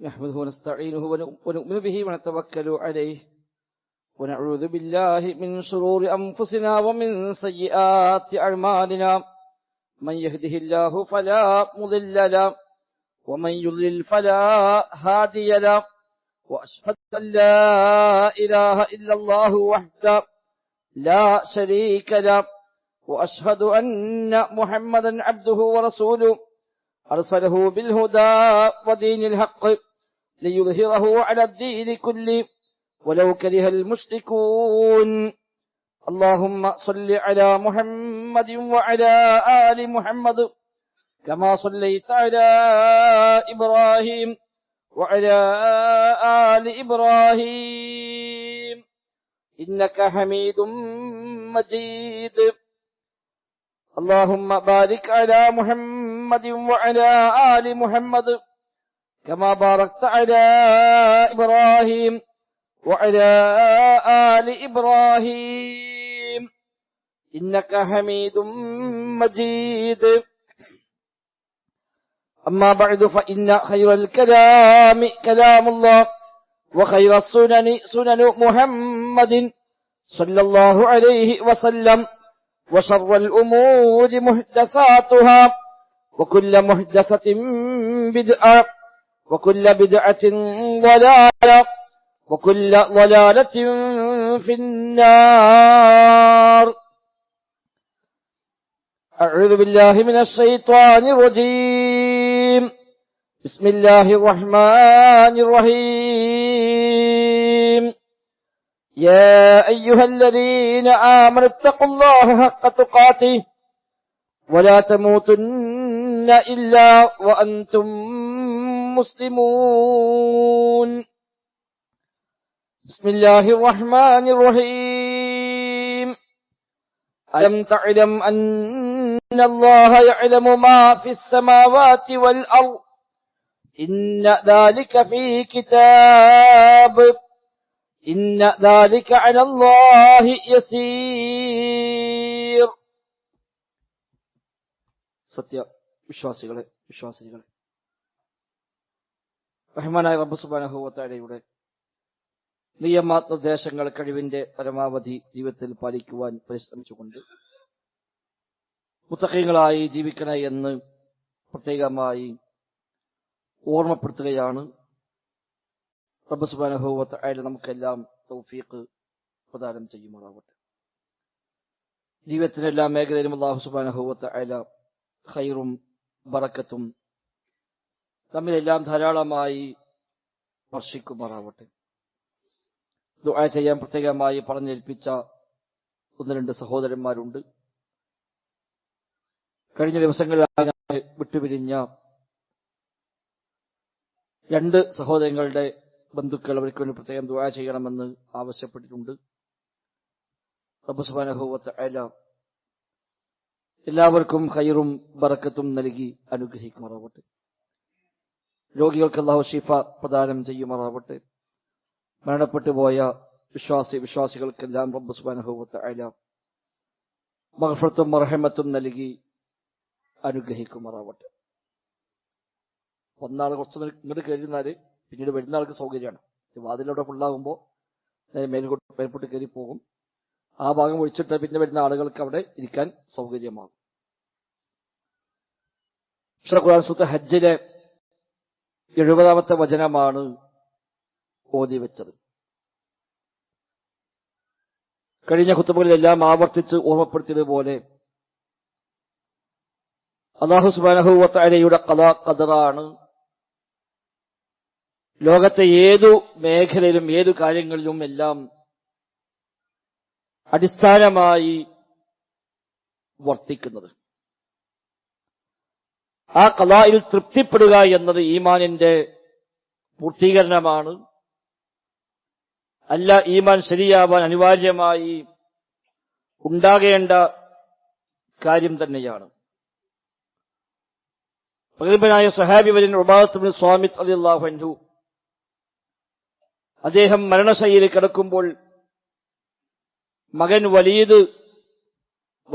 نحمده ونستعينه ونؤمن به ونتوكل عليه ونعوذ بالله من شرور أنفسنا ومن سيئات أعمالنا من يهده الله فلا مضل له ومن يضلل فلا هادي له وأشهد أن لا إله إلا الله وحده لا شريك له وأشهد أن محمدا عبده ورسوله أرسله بالهدى ودين الحق ليظهره على الدين كله ولو كره المشركون اللهم صل على محمد وعلى آل محمد كما صليت على إبراهيم وعلى آل إبراهيم إنك حميد مجيد اللهم بارك على محمد وعلى آل محمد كما باركت على إبراهيم وعلى آل إبراهيم إنك حميد مجيد أما بعد فإن خير الكلام كلام الله وخير السنن سنن محمد صلى الله عليه وسلم وشر الأمور محدثاتها وكل محدثة بدعة وكل بدعة ضلالة وكل ضلالة في النار. أعوذ بالله من الشيطان الرجيم. بسم الله الرحمن الرحيم. يا أيها الذين آمنوا اتقوا الله حق تقاته ولا تموتن إلا وأنتم مسلمون. بسم الله الرحمن الرحيم. ألم تعلم أن الله يعلم ما في السماوات والأرض إن ذلك في كتاب إن ذلك على الله يسير. സത്യ വിശ്വാസികളെ റഹ്മാനായ റബ്ബ് സുബ്ഹാനഹു വ തആലയുടെ നിയമനിർദ്ദേശങ്ങൾ കഴിവിന്റെ പരമാവധി ജീവിതത്തിൽ പാലിക്കുവാൻ പരിശ്രമിച്ചുകൊണ്ട് മുത്തഖീങ്ങളായി ജീവിക്കണേ എന്ന് പ്രത്യേകമായി ഓർമ്മപ്പെടുത്തുകയാണ്. റബ്ബ് സുബ്ഹാനഹു വ തആല നമുക്കെല്ലാം തൗഫീഖ് പ്രദാനം ചെയ്യുമാറാവട്ടെ. ജീവിതത്തിന്റെ എല്ലാ മേഖലയിലും അല്ലാഹു സുബ്ഹാനഹു വ തആല ഖൈറും ബറക്കത്തും നമ്മിലെല്ലാം ധാരാളമായി വർഷിക്കുമാറാവട്ടെ. ദുആ ചെയ്യാൻ പ്രത്യേകമായി പറഞ്ഞേൽപ്പിച്ച ഒന്ന് രണ്ട് സഹോദരന്മാരുണ്ട്. കഴിഞ്ഞ ദിവസങ്ങളിലായി വിട്ടുപിരിഞ്ഞ രണ്ട് സഹോദരങ്ങളുടെ ബന്ധുക്കൾ അവർക്ക് വേണ്ടി പ്രത്യേകം ദുആ ചെയ്യണമെന്ന് ആവശ്യപ്പെട്ടിട്ടുണ്ട്. റബ്ബ് സുബ്ഹാനഹു വ തആല എല്ലാവർക്കും ഖൈറും ബറക്കത്തും നൽകി അനുഗ്രഹിക്കുമാറാവട്ടെ. രോഗികൾക്ക് അല്ലാഹു ശിഫ പ്രദാനം ചെയ്യുമാറാവട്ടെ. മരണപ്പെട്ടു പോയ വിശ്വാസികൾക്കെല്ലാം റബ്ബ് സുബ്ഹാനഹു വ തആല മഗ്ഫിറത്തും റഹ്മത്തും നൽകി അനുഗ്രഹിക്കുമാറാവട്ടെ. ഒന്നാൾ കുറച്ച് ഇങ്ങോട്ട് കയറിയിരുന്നാല് പിന്നീട് വരുന്ന ആൾക്ക് സൗകര്യമാണ്. വാതിലൂടെ ഫുള്ളാകുമ്പോൾ മേൽപോട്ട് കയറി പോകും. ആ ഭാഗം ഒഴിച്ചിട്ട് പിന്നെ വരുന്ന ആളുകൾക്ക് അവിടെ ഇരിക്കാൻ സൗകര്യമാകും. ഖുർആൻ സൂറത്ത് ഹജ്ജിലെ 70-ാമത്തെ വചനമാണ് ഓതി വെച്ചത്. കഴിഞ്ഞ ഖുതുബകളിലെല്ലാം ആവർത്തിച്ച് ഓർമ്മപ്പെടുത്തിയതുപോലെ അല്ലാഹു സുബ്ഹാനഹു വ തആലയുടെ ഖദാ ഖദറാണ് ലോകത്തെ ഏതു മേഖലയിലും ഏതു കാര്യങ്ങളിലും എല്ലാം അടിസ്ഥാനമായി വർത്തിക്കുന്നത്. ആ ഖദായിൽ തൃപ്തിപ്പെടുക എന്നത് ഈമാനിന്റെ പൂർത്തീകരണമാണ്. അല്ല, ഈമാൻ ശരിയാവാൻ അനിവാര്യമായി ഉണ്ടാകേണ്ട കാര്യം തന്നെയാണ്. പ്രഗത്ഭനായ സ്വഹാബി വര്യൻ ഉബാദത്ത് ഇബ്നു സ്വാമിത്ത് റളിയല്ലാഹു അൻഹു അദ്ദേഹം മരണശയ്യയിൽ കിടക്കുമ്പോൾ മകൻ വലീദ്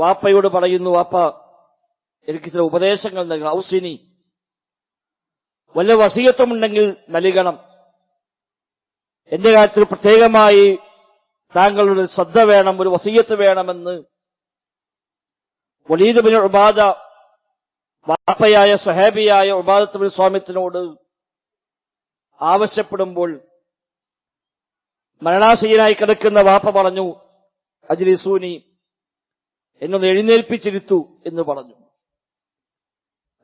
വാപ്പയോട് പറയുന്നു, വാപ്പ എനിക്ക് ചില ഉപദേശങ്ങൾ നൽകണം, ഔസിനി. വല്ല വസിയത്തുമുണ്ടെങ്കിൽ നൽകണം. എന്റെ കാര്യത്തിൽ പ്രത്യേകമായി താങ്കളുടെ ശ്രദ്ധ വേണം, ഒരു വസിയത്ത് വേണമെന്ന് വലീദ് ബിൻ ഉബാദ വാപ്പയായ സ്വഹാബിയായ ഉബാദത്ത് ബിൻ സ്വാമിത്തിനോട് ആവശ്യപ്പെടുമ്പോൾ മരണാശയനായി കിടക്കുന്ന വാപ്പ പറഞ്ഞു, അജ്ലിസൂനി, എന്നൊന്ന് എഴുന്നേൽപ്പിച്ചിരുത്തു എന്ന് പറഞ്ഞു.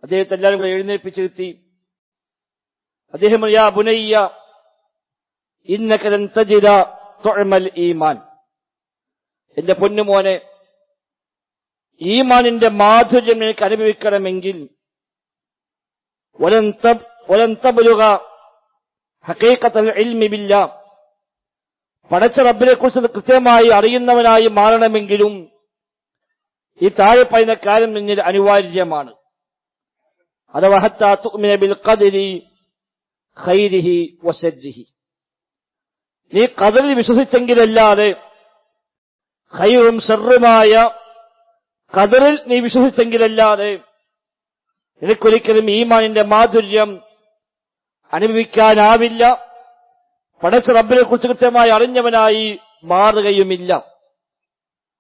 അദ്ദേഹത്തെ എല്ലാവരും കൂടെ എഴുന്നേൽപ്പിച്ചിരുത്തി. അദ്ദേഹം, യാ ബുനയ്യ ഇന്നക ലൻ തജിദ തുഅമൽ ഈമാൻ, എന്റെ പൊന്നുമോനെ, ഈമാനിന്റെ മാധുര്യം എനിക്ക് അനുഭവിക്കണമെങ്കിൽ വലൻ തബ്ലുഗ ഹഖീഖത്തൽ ഇൽമി ബില്ലാഹ്, പടച്ച റബ്ബിനെ കുറിച്ച് കൃത്യമായി അറിയുന്നവനായി മാറണമെങ്കിലും ഈ താഴെ പറയുന്ന കാര്യം നിന്നിൽ അനിവാര്യമാണ്. അഥവാ ഹത്താ തുഅ്മിന ബിൽ ഖദരി ഖൈരിഹി വശർരിഹി, നീ ഖദറിൽ വിശ്വസിച്ചെങ്കിലല്ലാതെ, ഖൈറും ശർറുമായ ഖദറിൽ നീ വിശ്വസിച്ചെങ്കിലല്ലാതെ നിനക്കൊരിക്കലും ഈമാനിന്റെ മാധുര്യം അനുഭവിക്കാനാവില്ല, പടച്ച റബ്ബിനെ കുറിച്ച് കൃത്യമായി അറിഞ്ഞവനായി മാറുകയുമില്ല.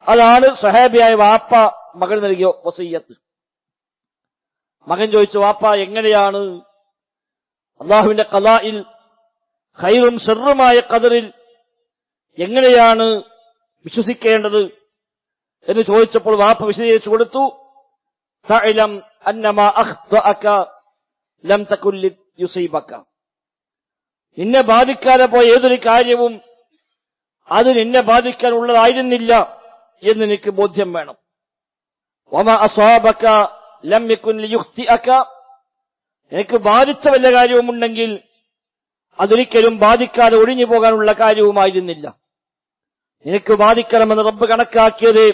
അതാണ് സ്വഹാബിയായ വാപ്പ മകൻ നൽകിയ വസിയ്യത്ത്. മകൻ ചോദിച്ചു, വാപ്പ, എങ്ങനെയാണ് അള്ളാഹുവിന്റെ ഖലായിൽ ഖൈറും ശർറുമായ ഖദറിൽ എങ്ങനെയാണ് വിശ്വസിക്കേണ്ടത് എന്ന് ചോദിച്ചപ്പോൾ വാപ്പ വിശദീകരിച്ചു കൊടുത്തു, തഅലം അന്നമാ അഖ്തഅക ലം തകുൻ യുസീബക, നിന്നെ ബാധിക്കാതെ പോയ ഏതൊരു കാര്യവും അത് നിന്നെ ബാധിക്കാനുള്ളതായിരുന്നില്ല എന്ന് എനിക്ക് ബോധ്യം വേണം. വമാ അസ്വാബക ലം യകുൻ ലിയുഖ്തിഅക, എനിക്ക് ബാധിച്ച വല്ല കാര്യവുമുണ്ടെങ്കിൽ അതൊരിക്കലും ബാധിക്കാതെ ഒഴിഞ്ഞു പോകാനുള്ള കാര്യവുമായിരുന്നില്ല. നിനക്ക് ബാധിക്കണമെന്ന് റബ്ബ് കണക്കാക്കിയത്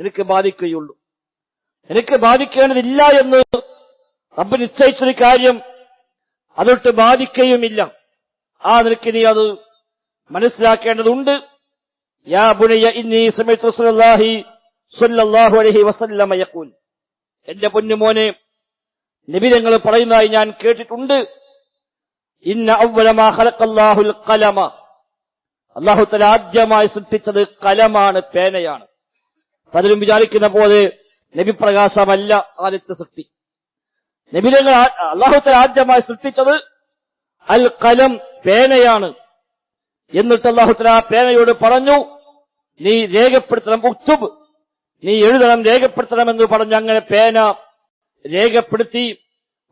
എനിക്ക് ബാധിക്കുകയുള്ളൂ. എനിക്ക് ബാധിക്കേണ്ടതില്ല എന്ന് റബ്ബ് നിശ്ചയിച്ചൊരു കാര്യം അതൊട്ട് ബാധിക്കുകയുമില്ല. ആ നിനക്ക് നീ അത് മനസ്സിലാക്കേണ്ടതുണ്ട്. യാ ബുനയ്യ ഇന്നി സമഅ്തു റസൂലുള്ളാഹി സ്വല്ലല്ലാഹു അലൈഹി വസല്ലമ യഖൂൽ, എന്റെ പൊന്നുമോനെ, നബി തങ്ങൾ പറയുന്നതായി ഞാൻ കേട്ടിട്ടുണ്ട്, ഇന്ന അവ്വല മാ ഖലഖല്ലാഹുൽ ഖലമ, അല്ലാഹു തആല ആദ്യമായി സൃഷ്ടിച്ചത് കലമാണ്, പേനയാണ്. പലരും വിചാരിക്കുന്ന പോലെ നബി പ്രകാശമല്ല ആദ്യത്തെ സൃഷ്ടി. നബി തങ്ങൾ അല്ലാഹു തആല ആദ്യമായി സൃഷ്ടിച്ചത് അൽ ഖലം, പേനയാണ്. എന്നിട്ട് അല്ലാഹു തആല പേനയോട് പറഞ്ഞു, നീ രേഖപ്പെടുത്തണം, ഉക്തുബ്, നീ എഴുതണം, രേഖപ്പെടുത്തണമെന്ന് പറഞ്ഞു. അങ്ങനെ പേന രേഖപ്പെടുത്തി.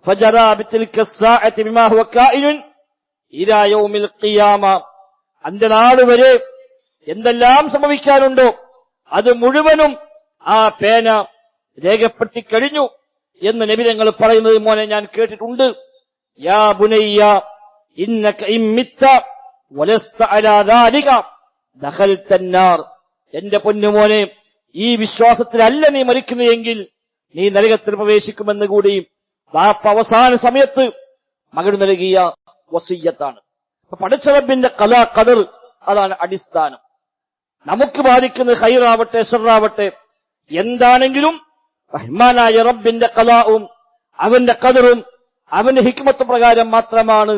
ഫജറാ ബിതിൽക الساعة بما هو كائن إلى يوم القيامة, അന്ത്യനാൾ വരെ എന്തെല്ലാം സംഭവിക്കാനുണ്ടോ അത് മുഴുവനും ആ പേന രേഖപ്പെടുത്തി കഴിഞ്ഞു എന്ന് നബി തങ്ങൾ പറയുന്നത് മോനെ ഞാൻ കേട്ടിട്ടുണ്ട്. യാ ബുനയ്യ ഇന്നക ഇമ്മിത്ത വലസ്ത അലാ ദാലിക ദഖൽത النار, എന്റെ പൊന്നുമോനെ, ഈ വിശ്വാസത്തിലല്ല നീ മരിക്കുന്നതെങ്കിൽ നീ നരകത്തിൽ പ്രവേശിക്കുമെന്ന് കൂടി വാപ്പ അവസാന സമയത്ത് മകന് നൽകിയ വസിയ്യത്താണ്. പടച്ച റബ്ബിന്റെ ഖലാ ഖദർ, അതാണ് അടിസ്ഥാനം. നമുക്ക് ബാധിക്കുന്ന ഖൈറാവട്ടെ ശർറാവട്ടെ എന്താണെങ്കിലും റഹ്മാനായ റബ്ബിന്റെ ഖലാഉം അവന്റെ ഖദറും അവന്റെ ഹിക്മത്ത് പ്രകാരം മാത്രമാണ്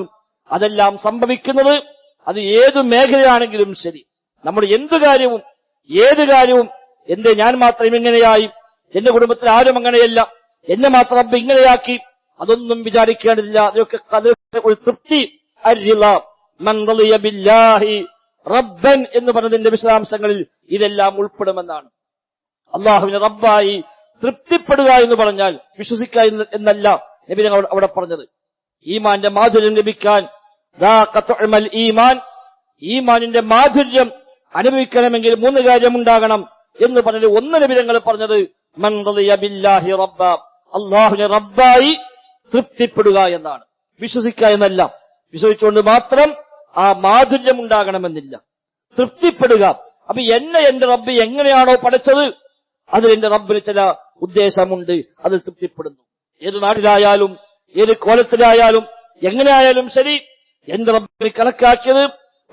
അതെല്ലാം സംഭവിക്കുന്നത്. അത് ഏതു മേഖലയാണെങ്കിലും ശരി, നമ്മുടെ എന്ത് കാര്യവും ഏത് കാര്യവും, എന്റെ ഞാൻ മാത്രം ഇങ്ങനെയായി, എന്റെ കുടുംബത്തിൽ ആരും അങ്ങനെയല്ല, എന്നെ മാത്രം റബ്ബ് ഇങ്ങനെയാക്കി, അതൊന്നും വിചാരിക്കേണ്ടതില്ല. അതൊക്കെ ഖദറിന്റെ തൃപ്തി, മൻ റളിയ ബില്ലാഹി റബ്ബൻ എന്ന് പറഞ്ഞതിന്റെ വിശദാംശങ്ങളിൽ ഇതെല്ലാം ഉൾപ്പെടുമെന്നാണ്. അള്ളാഹുവിനെ റബ്ബായി തൃപ്തിപ്പെടുക എന്ന് പറഞ്ഞാൽ വിശ്വസിക്കുക എന്നല്ല നബി തങ്ങൾ അവിടെ പറഞ്ഞത്. ഈമാന്റെ മാധുര്യം ലഭിക്കാൻ ഈമാൻ, ഈമാനിന്റെ മാധുര്യം അനുഭവിക്കണമെങ്കിൽ 3 കാര്യമുണ്ടാകണം എന്ന് പറഞ്ഞത്. ഒന്ന് നബി തങ്ങൾ പറഞ്ഞത് മൻ റളിയ ബില്ലാഹി റബ്ബ, അള്ളാഹുവിനെ റബ്ബായി തൃപ്തിപ്പെടുക എന്നാണ്. വിശ്വസിക്കുക എന്നല്ല, വിശ്വസിച്ചുകൊണ്ട് മാത്രം ആ മാധുര്യം ഉണ്ടാകണമെന്നില്ല, തൃപ്തിപ്പെടുക. അപ്പൊ എന്റെ റബ്ബ് എങ്ങനെയാണോ പഠിച്ചത് അതിൽ എന്റെ റബ്ബിന് ചില ഉദ്ദേശമുണ്ട്, അതിൽ തൃപ്തിപ്പെടുന്നു. ഏത് നാട്ടിലായാലും ഏത് കോലത്തിലായാലും എങ്ങനെയായാലും ശരി, എന്റെ റബ്ബിന് കണക്കാക്കിയത്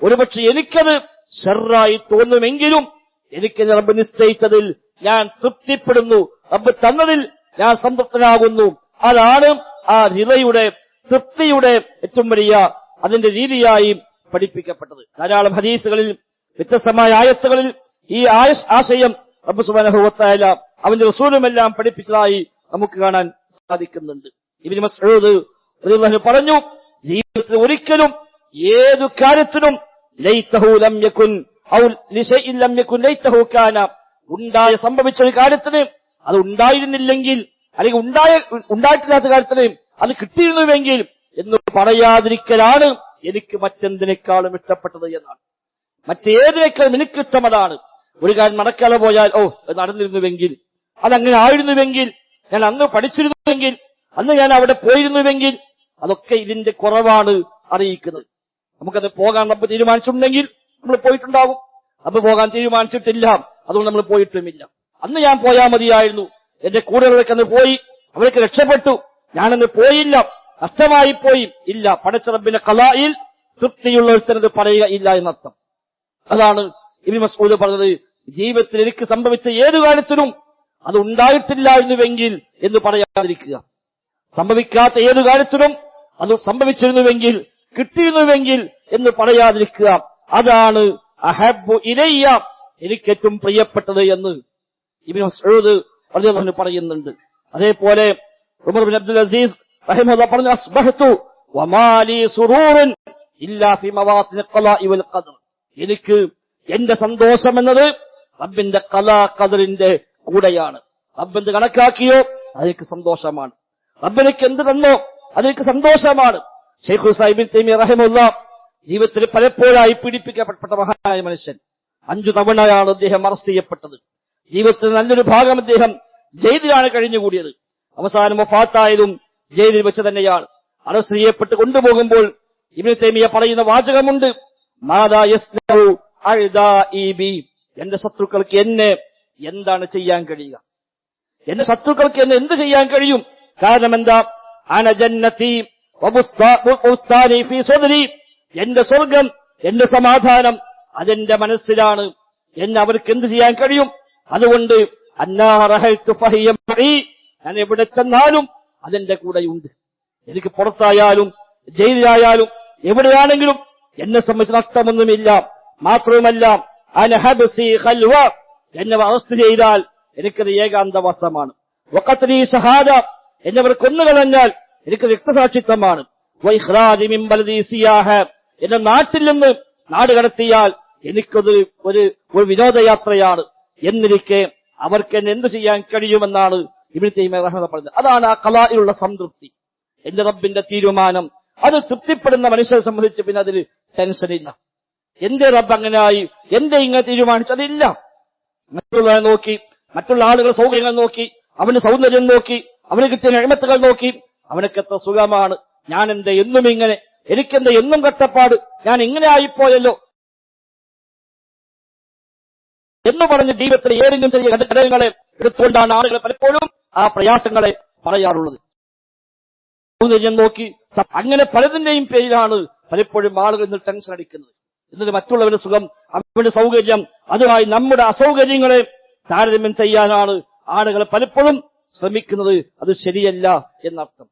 ഒരുപക്ഷെ എനിക്കത് ശർറായി തോന്നുമെങ്കിലും എനിക്കെന്റെ റബ്ബ് നിശ്ചയിച്ചതിൽ ഞാൻ തൃപ്തിപ്പെടുന്നു, റബ്ബ് തന്നതിൽ ഞാൻ സംതൃപ്തനാകുന്നു. അതാണ് ആ റിളയുടെ തൃപ്തിയുടെ ഏറ്റവും വലിയ അതിന്റെ രീതിയായി പഠിപ്പിക്കപ്പെട്ടത്. ധാരാളം ഹദീസുകളിൽ വ്യത്യസ്തമായ ആയത്തുകളിൽ ഈ ആശയം റബ്ബ് സുബ്ഹാനഹു വ തആല അവന്റെ റസൂലുമെല്ലാം പഠിപ്പിച്ചതായി നമുക്ക് കാണാൻ സാധിക്കുന്നുണ്ട്. ഇബ്നു മസ്ഊദ് റളിയല്ലാഹു അൻഹു പറഞ്ഞു, ജീവിതത്തിൽ ഒരിക്കലും ഏതു കാര്യത്തിനും ലൈതഹു ലം യകുൻ ഔ ലിശൈഇൻ ലം യകുൻ ലൈതഹു കാന, സംഭവിച്ച ഒരു കാര്യത്തിന് അത് ഉണ്ടായിരുന്നില്ലെങ്കിൽ അല്ലെങ്കിൽ ഉണ്ടായിട്ടില്ലാത്ത കാര്യത്തിന് അത് കിട്ടിയിരുന്നുവെങ്കിൽ എന്ന് പറയാതിരിക്കലാണ് എനിക്ക് മറ്റെന്തിനേക്കാളും ഇഷ്ടപ്പെട്ടത് എന്നാണ്. മറ്റേതിനേക്കാളും എനിക്കിഷ്ടം അതാണ്. ഒരു കാര്യം നടക്കാതെ പോയാൽ അത് നടന്നിരുന്നുവെങ്കിൽ, അതങ്ങനെ ആയിരുന്നുവെങ്കിൽ, ഞാൻ അന്ന് പഠിച്ചിരുന്നുവെങ്കിൽ, അന്ന് ഞാൻ അവിടെ പോയിരുന്നുവെങ്കിൽ, അതൊക്കെ ഇതിന്റെ കുറവാണ് അറിയിക്കുന്നത്. നമുക്കത് പോകാൻ റബ്ബ് തീരുമാനിച്ചിട്ടുണ്ടെങ്കിൽ നമ്മൾ പോയിട്ടുണ്ടാകും. റബ്ബ് പോകാൻ തീരുമാനിച്ചിട്ടില്ല, അതുകൊണ്ട് നമ്മൾ പോയിട്ടുമില്ല. അന്ന് ഞാൻ പോയാൽ മതിയായിരുന്നു, എന്റെ കൂടെയുള്ളവർക്ക് അന്ന് പോയി, അവർക്ക് രക്ഷപ്പെട്ടു, ഞാനന്ന് പോയില്ല, നഷ്ടമായി പോയി. ഇല്ല, പടച്ച റബ്ബിന്റെ ഖലായിൽ തൃപ്തിയുള്ള ഒരുത്തനത് പറയുക ഇല്ല എന്നർത്ഥം. അതാണ് ഇബ്നു മസ്ഊദ് പറഞ്ഞത്, ജീവിതത്തിൽ എനിക്ക് സംഭവിച്ച ഏതു കാര്യത്തിനും അത് ഉണ്ടായിട്ടില്ലായിരുന്നുവെങ്കിൽ എന്ന് പറയാതിരിക്കുക. സംഭവിക്കാത്ത ഏതു കാര്യത്തിനും അത് സംഭവിച്ചിരുന്നുവെങ്കിൽ, കിട്ടിയിരുന്നുവെങ്കിൽ എന്ന് പറയാതിരിക്കുക. അതാണ് അഹബ്ബു ഇലയ്യ, എനിക്ക് ഏറ്റവും പ്രിയപ്പെട്ടത് എന്ന് ഇബ്നു മസ്ഊദ് റളിയല്ലാഹു അൻഹു പറയുന്നുണ്ട്. അതേപോലെ ഉമർ ബിൻ അബ്ദുൽ അസീസ് റഹിമഹുല്ലാഹ് പറഞ്ഞു, അസ്ബഹ്തു വമാലി സുറൂറുൻ ഇല്ലാ ഫി മവാത്തിൻ ഖലാഇ വൽ ഖദർ. എനിക്ക് എന്റെ സന്തോഷം എന്നത് റബ്ബിന്റെ ഖലാ ഖദറിന്റെ കൂടെയാണ്. റബ്ബ് എന്ത് കണക്കാക്കിയോ അതെനിക്ക് സന്തോഷമാണ്. റബ്ബിലേക്ക് എന്ത് തന്നോ അതെനിക്ക് സന്തോഷമാണ്. ശൈഖുൽ ഇസ്ലാം ഇബ്നു തൈമിയ്യ റഹിമഹുല്ലാഹ് ജീവിതത്തിൽ പലപ്പോഴായി പീഡിപ്പിക്കപ്പെട്ട മഹാനായ മനുഷ്യൻ. 5 തവണയാണ് അദ്ദേഹം അറസ്റ്റ് ചെയ്യപ്പെട്ടത്. ജീവിതത്തിൽ നല്ലൊരു ഭാഗം അദ്ദേഹം ജയിലിലാണ് കഴിഞ്ഞുകൂടിയത്. അവസാനം വഫാത്തായതും ജയിലിൽ വെച്ച് തന്നെയാണ്. അറസ്റ്റ് ചെയ്യപ്പെട്ട് കൊണ്ടുപോകുമ്പോൾ ഇബ്നു തൈമിയ്യ പറയുന്ന വാചകമുണ്ട്, മാദാ യസ്നഉ അഅദാഇ ബി, എന്റെ ശത്രുക്കൾക്ക് എന്നെ എന്താണ് ചെയ്യാൻ കഴിയുക? എന്റെ ശത്രുക്കൾക്ക് എന്നെ എന്ത് ചെയ്യാൻ കഴിയും? കാരണം എന്താ? അന ജന്നതി വബുസ്താനി ഫീ സദരി, എന്റെ സ്വർഗം, എന്റെ സമാധാനം അതെന്റെ മനസ്സിലാണ്. എന്നെ അവർക്ക് എന്ത് ചെയ്യാൻ കഴിയും? അതുകൊണ്ട് ഞാൻ എവിടെ ചെന്നാലും അതെന്റെ കൂടെയുണ്ട്. എനിക്ക് പുറത്തായാലും ജയിലിലായാലും എവിടെയാണെങ്കിലും എന്നെ സംബന്ധിച്ച് നഷ്ടമൊന്നുമില്ല. മാത്രവുമല്ല അനഹബ്സി ഖൽവ, എന്നെ അറസ്റ്റ് ചെയ്താൽ എനിക്കത് ഏകാന്തവാസമാണ്. വഖത്ലി ഷഹാദ, എന്നെ അവർ കൊന്നുകളഞ്ഞാൽ എനിക്ക് രക്തസാക്ഷിത്വമാണ്. വഇഖ്റാജി മിൻ ബലദി സിയാഹ, എന്നെ നാട്ടിൽ നിന്ന് നാട് കടത്തിയാൽ എനിക്കത് ഒരു വിനോദയാത്രയാണ്. എന്നിരിക്കെ അവർക്ക് എന്നെ എന്ത് ചെയ്യാൻ കഴിയുമെന്നാണ് ഇബ്നു തൈമിയ്യ റഹിമഹുല്ലാഹ് പറഞ്ഞത്. അതാണ് ആ ഖലായിലുള്ള സംതൃപ്തി. എന്റെ റബ്ബിന്റെ തീരുമാനം അത് തൃപ്തിപ്പെടുന്ന മനുഷ്യരെ സംബന്ധിച്ച് പിന്നെ അതിൽ ടെൻഷനില്ല. എന്റെ റബ്ബ് അങ്ങനെയായി, എന്റെ ഇങ്ങനെ തീരുമാനിച്ചതില്ല. മറ്റുള്ളവരെ നോക്കി, മറ്റുള്ള ആളുകളുടെ സൗകര്യങ്ങൾ നോക്കി, അവന്റെ സൗന്ദര്യം നോക്കി, അവന് കിട്ടിയ നിഅമത്തുകൾ നോക്കി, അവനൊക്കെ എത്ര സുഖമാണ്, ഞാൻ എന്റെ എന്നും ഇങ്ങനെ, എനിക്കെന്റെ എന്നും കഷ്ടപ്പാട്, ഞാൻ ഇങ്ങനെ ആയിപ്പോയല്ലോ എന്ന് പറഞ്ഞ് ജീവിതത്തിൽ ഏതെങ്കിലും ചെറിയ ഘടകങ്ങളെ എടുത്തുകൊണ്ടാണ് ആളുകൾ പലപ്പോഴും ആ പ്രയാസങ്ങളെ പറയാറുള്ളത്. സൗന്ദര്യം നോക്കി, അങ്ങനെ പലതിന്റെയും പേരിലാണ് പലപ്പോഴും ആളുകൾ ഇന്ന് ടെൻഷൻ അടിക്കുന്നത്. എന്നിട്ട് മറ്റുള്ളവരുടെ സുഖം, അവരുടെ സൗകര്യം, അതുമായി നമ്മുടെ അസൗകര്യങ്ങളെ താരതമ്യം ചെയ്യാനാണ് ആളുകൾ പലപ്പോഴും ശ്രമിക്കുന്നത്. അത് ശരിയല്ല എന്നർത്ഥം.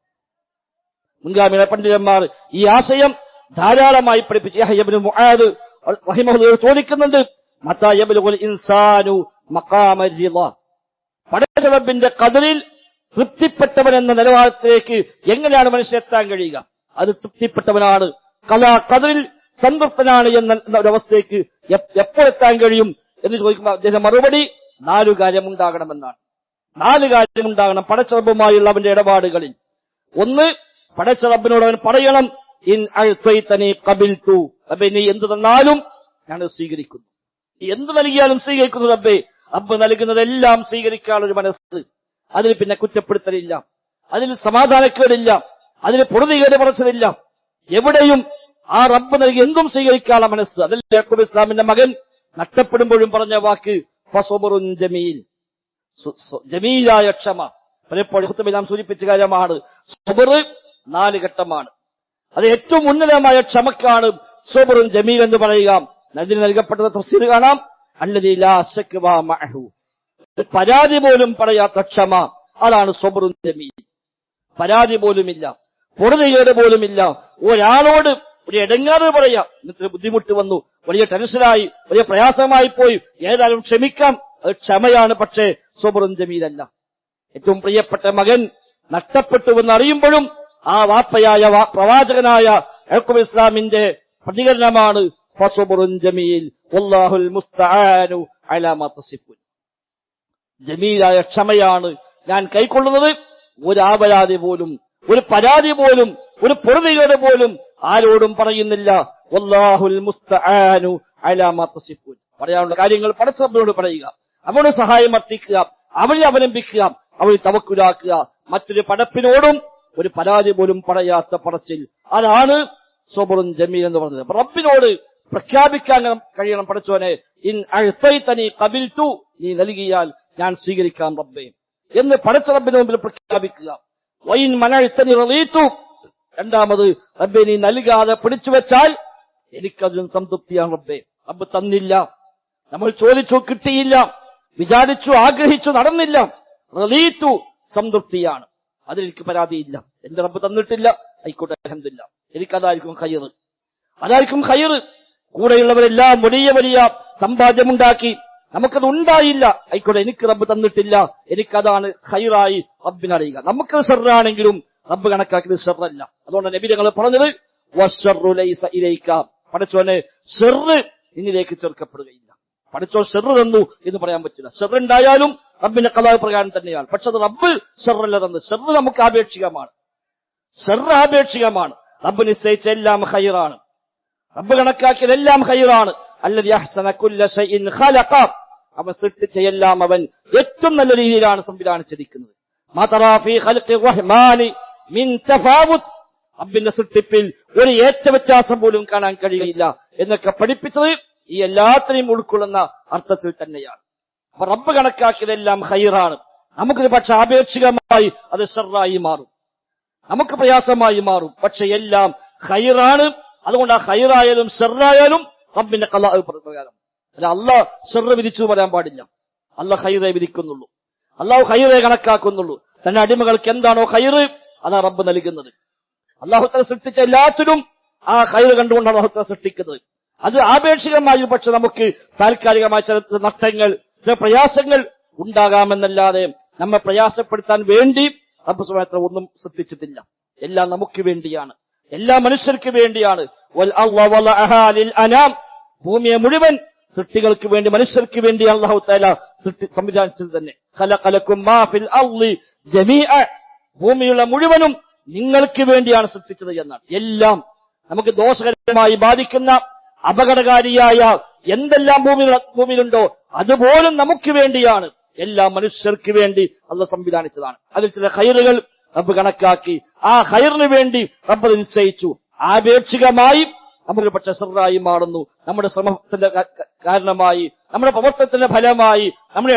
മുൻഗാമികളെ പണ്ഡിതന്മാർ ഈ ആശയം ധാരാളമായി പഠിപ്പിച്ചു. യഹ്യ ഇബ്നു മുആദ് റഹിമഹുല്ലാഹ് ചോദിക്കുന്നുണ്ട്, മതാ യബ്ലുഗുൽ ഇൻസാനു മഖാമ റിളാ, പടച്ച റബ്ബിന്റെ ഖദറിൽ തൃപ്തിപ്പെട്ടവൻ എന്ന നിലവാരത്തിലേക്ക് എങ്ങനെയാണ് മനുഷ്യൻ എത്താൻ കഴിയുക? അത് തൃപ്തിപ്പെട്ടവനാണ്, ഖദറിൽ സംതൃപ്തനാണ് എന്ന ഒരവസ്ഥയ്ക്ക് എപ്പോഴെത്താൻ കഴിയും എന്ന് ചോദിക്കുമ്പോൾ അദ്ദേഹം മറുപടി 4 കാര്യമുണ്ടാകണമെന്നാണ്. 4 കാര്യമുണ്ടാകണം പടച്ച റബ്ബുമായുള്ള അവന്റെ ഇടപാടുകളിൽ. ഒന്ന്, പടച്ച റബ്ബിനോട് അവൻ പറയണം, ഇൻ അഅ്തൈതനി ഖബിൽതു, റബ്ബേ നീ എന്ത് തന്നാലും ഞാൻ സ്വീകരിക്കുന്നു. എന്ത് നൽകിയാലും സ്വീകരിക്കുന്നു റബ്ബേ. റബ്ബ് നൽകുന്നതെല്ലാം സ്വീകരിക്കാനുള്ള ഒരു മനസ്സ്, അതിൽ പിന്നെ കുറ്റപ്പെടുത്തലില്ല, അതിൽ സമാധാനക്കേടില്ല, അതിൽ പൊറുതികേട് പറച്ചതില്ല. എവിടെയും ആ റബ്ബ് നൽകി എന്തും സ്വീകരിക്കാനുള്ള മനസ്സ്. അതല്ലേ യാക്കൂബ് ഇസ്ലാമിന്റെ മകൻ നഷ്ടപ്പെടുമ്പോഴും പറഞ്ഞ വാക്ക് ഫസ്ബറുൻ ജമീൽ, ജമീലായ ക്ഷമ. പലപ്പോഴും ഖുത്ബയിൽ നാം സൂചിപ്പിച്ച കാര്യമാണ്. സബർ 4 ഘട്ടമാണ്. അത് ഏറ്റവും ഉന്നതമായ ക്ഷമക്കാണ് സബറുൻ ജമീൽ എന്ന് പറയുക. അതിന് നൽകപ്പെട്ട തഫ്സീർ കാണാം, അല്ലദീ ലാ ശക്വ മഅഹു, പരാതി പോലും പറയാത്ത ക്ഷമ, അതാണ് സബറുൻ ജമീൽ. പരാതി പോലുമില്ല, പൊറുതികേട് പോലുമില്ല. ഒരാളോട് ഒരു ഇടങ്ങാറ് പറയാം, ഇന്നത്തെ ബുദ്ധിമുട്ട് വന്നു, വലിയ ടെൻഷനായി, വലിയ പ്രയാസമായി പോയി, ഏതായാലും ക്ഷമിക്കാം, അത് ക്ഷമയാണ്. പക്ഷേ സബറുൻ ജമീലല്ല. ഏറ്റവും പ്രിയപ്പെട്ട മകൻ നഷ്ടപ്പെട്ടുവെന്ന് അറിയുമ്പോഴും ആ വാപ്പയായ പ്രവാചകനായ യാക്കൂബ് ഇസ്ലാമിന്റെ പ്രതികരണമാണ് ഫസബറുൻ ജമീൽ വല്ലാഹുൽ മുസ്തആനു അലാ മാ തസിഫൂൻ. ജമീലായ ക്ഷമയാണ് ഞാൻ കൈക്കൊള്ളുന്നത്. ഒരു ആപരാധി പോലും, ഒരു പരാതി പോലും, ഒരു പൊറുതികേട് പോലും ആരോടും പറയുന്നില്ല. വല്ലാഹുൽ മുസ്തആനു അലാ മാ തസിഫൂൻ. പറയാനുള്ള കാര്യങ്ങൾ പടച്ചവനോട് പറയുക, അവനോട് സഹായം അർത്ഥിക്കുക, അവനെ അവലംബിക്കുക, അവനെ തവക്കുലാക്കുക. മറ്റൊരു പടപ്പിനോടും ഒരു പരാതി പോലും പറയാത്ത പറച്ചിൽ, അതാണ് സബറുൻ ജമീൽ എന്ന് പറഞ്ഞത്. റബ്ബിനോട് പ്രഖ്യാപിക്കാൻ കഴിയണം, പടച്ചോനെ ഇൻ അഅ്തൈതനി ഖബിൽതു, നീ നൽകിയാൽ ഞാൻ സ്വീകരിക്കാം റബ്ബേ എന്ന് പടച്ച റബ്ബിന് മുമ്പിൽ പ്രഖ്യാപിക്കുക. വഇൻ മനഅ്തനി റളീതു, രണ്ടാമത് റബ്ബേ നീ നൽകാതെ പിടിച്ചു വെച്ചാൽ എനിക്കതിലും സംതൃപ്തിയാണ് റബ്ബേ. റബ്ബ് തന്നില്ല, നമ്മൾ ചോദിച്ചു കിട്ടിയില്ല, വിചാരിച്ചു ആഗ്രഹിച്ചു നടന്നില്ല, റളീതു സംതൃപ്തിയാണ്, അതിലെനിക്ക് പരാതിയില്ല. എന്റെ റബ്ബ് തന്നിട്ടില്ല, ആയിക്കോട്ടെ അൽഹംദുലില്ലാഹ്, എനിക്കതായിരിക്കും ഖൈറ്, അതായിരിക്കും ഖൈറ്. കൂടെയുള്ളവരെല്ലാം വലിയ വലിയ സമ്പാദ്യമുണ്ടാക്കി, നമുക്കത് ഉണ്ടായില്ല, ആയിക്കോട്ടെ എനിക്ക് റബ്ബ് തന്നിട്ടില്ല, എനിക്കതാണ് ഖൈറായി റബ്ബിനറിയുക. നമുക്കത് ഷർറാണെങ്കിലും റബ്ബ് കണക്കാക്കിയത് ഷർറല്ല. അതുകൊണ്ട് നബി തങ്ങൾ പറഞ്ഞത് വശർറു ലൈസ ഇലൈക, പടച്ചോനെ ഷർറ് നിന്നിലേക്ക് ചേർക്കപ്പെടുകയില്ല. പടച്ചോൻ ഷർറ് തന്നു എന്ന് പറയാൻ പറ്റില്ല. ഷർറുണ്ടായാലും റബ്ബിന്റെ ഖലാ പ്രകാരം തന്നെയാണ്. പക്ഷെ അത് റബ്ബ് ഷർറല്ല തന്നത്. ഷർറ് നമുക്ക് ആപേക്ഷികമാണ്, ഷർറ് ആപേക്ഷികമാണ്. റബ്ബ് നിശ്ചയിച്ച എല്ലാം ഖൈറാണ്, റബ്ബ് കണക്കാക്കിയതെല്ലാം ഖൈറാണ്. അല്ലദീ അഹ്സന കുല്ല ശൈഇൻ ഖലഖ, അവൻ സൃഷ്ടിച്ച എല്ലാം അവൻ ഏറ്റവും നല്ല രീതിയിലാണ് സംവിധാനിച്ചിരിക്കുന്നത്. മാ തറാ ഫീ ഖൽഖി റഹ്മാനി മിൻ തഫാവുത്, റബ്ബിന്റെ സൃഷ്ടിപ്പിൽ ഒരു ഏറ്റവ്യത്യാസം പോലും കാണാൻ കഴിയില്ല എന്നൊക്കെ പഠിപ്പിച്ചത് ഈ എല്ലാത്തിനെയും ഉൾക്കൊള്ളുന്ന അർത്ഥത്തിൽ തന്നെയാണ്. അപ്പൊ റബ്ബ് കണക്കാക്കിയതെല്ലാം ഖൈറാണ്. നമുക്കൊരു പക്ഷെ ആപേക്ഷികമായി അത് ഷർറായി മാറും, നമുക്ക് പ്രയാസമായി മാറും. പക്ഷെ എല്ലാം ഖൈറാണ്. അതുകൊണ്ട് ആ ഖൈറായാലും ഷർറായാലും റബ്ബിന്റെ ഖലാ പ്രകാരം. അല്ല അല്ലാഹ് ഷർറ് വിധിച്ചു പറയാൻ പാടില്ല. അല്ലാഹ് ഖൈറേ വിധിക്കുന്നുള്ളൂ, അല്ലാഹു ഖൈറേ കണക്കാക്കുന്നുള്ളൂ. തന്റെ അടിമകൾക്ക് എന്താണോ ഖൈറ് അതാ റബ്ബ് നൽകുന്നത്. അല്ലാഹു തആല സൃഷ്ടിച്ച എല്ലാത്തിനും ആ ഖൈറ് കണ്ടുകൊണ്ടാണ് അല്ലാഹു തആല സൃഷ്ടിക്കുന്നത്. അത് ആപേക്ഷികമായി പക്ഷെ നമുക്ക് താൽക്കാലികമായ ചില നഷ്ടങ്ങൾ, ചില പ്രയാസങ്ങൾ ഉണ്ടാകാമെന്നല്ലാതെ നമ്മെ പ്രയാസപ്പെടുത്താൻ വേണ്ടി റബ്ബ് സുബ്ഹാനഹു വ തആല ഒന്നും സൃഷ്ടിച്ചിട്ടില്ല. എല്ലാം നമുക്ക് വേണ്ടിയാണ്, എല്ലാ മനുഷ്യർക്ക് വേണ്ടിയാണ്. വൽ അർള വളഅഹാ ലിൽ അനാം, ഭൂമിയെ മുഴുവൻ സൃഷ്ടികൾക്ക് വേണ്ടി, മനുഷ്യർക്ക് വേണ്ടിയാണ് അല്ലാഹു തആല സംവിധാനിച്ചത് തന്നെ. ഖലഖലകും മാ ഫിൽ അർളി ജമീഅ, ഭൂമിയുള്ള മുഴുവനും നിങ്ങൾക്ക് വേണ്ടിയാണ് സൃഷ്ടിച്ചത് എന്നാണ്. എല്ലാം നമുക്ക് ദോഷകരമായി ബാധിക്കുന്ന അപകടകാരിയായ എന്തെല്ലാം ഭൂമിയിലുണ്ടോ അതുപോലും നമുക്ക് വേണ്ടിയാണ്, എല്ലാ മനുഷ്യർക്ക് വേണ്ടി അല്ലാഹു സംവിധാനിച്ചതാണ്. അതിൽ ചില ഖൈറുകൾ റബ്ബ് കണക്കാക്കി, ആ ഖൈറിന് വേണ്ടി റബ്ബ് നിശ്ചയിച്ചു. ആപേക്ഷികമായി നമുക്ക് പക്ഷെ ഷർറായി മാറുന്നു. നമ്മുടെ ശ്രമത്തിന്റെ കാരണമായി, നമ്മുടെ പ്രവർത്തനത്തിന്റെ ഫലമായി, നമ്മുടെ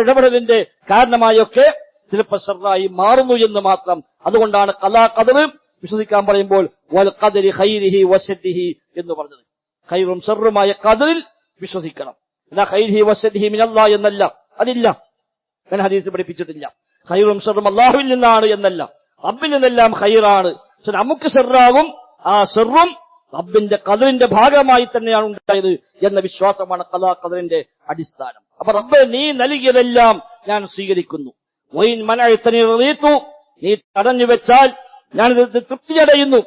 ഇടപെടലിന്റെ കാരണമായൊക്കെ ചിലപ്പോൾ ഷർറായി മാറുന്നു എന്ന് മാത്രം. അതുകൊണ്ടാണ് ഖലാ ഖദർ വിശ്വസിക്കാൻ പറയുമ്പോൾ വൽ ഖദരി ഖൈരിഹി വശദ്ദിഹി എന്ന് പറഞ്ഞത്. ഖൈറും ഷർറുമായ ഖദറിൽ വിശ്വസിക്കണം. എന്നാ ഖൈരിഹി വശദ്ദിഹി മിനല്ലാഹ് എന്നല്ല, അതില്ല, ഞാൻ ഹദീസ് പഠിപ്പിച്ചിട്ടില്ല. ഖൈറും ഷർറും അല്ലാഹുവിൽ നിന്നാണ് എന്നല്ല, റബ്ബിൽ നിന്നെല്ലാം ഖൈറാണ്. പക്ഷെ നമുക്ക് ഷർറാകും, ആ ഷർറും റബ്ബിന്റെ ഖദറിന്റെ ഭാഗമായി തന്നെയാണ് ഉണ്ടായത് എന്ന വിശ്വാസമാണ് ഖലാ ഖദറിന്റെ അടിസ്ഥാനം. അപ്പൊ റബ്ബ് നീ നൽകിയതെല്ലാം ഞാൻ സ്വീകരിക്കുന്നു. വൈൻ മനഅ്തനി റളീതു, നീ തടഞ്ഞു വെച്ചാൽ ഞാനിത് തൃപ്തിയടയുന്നു.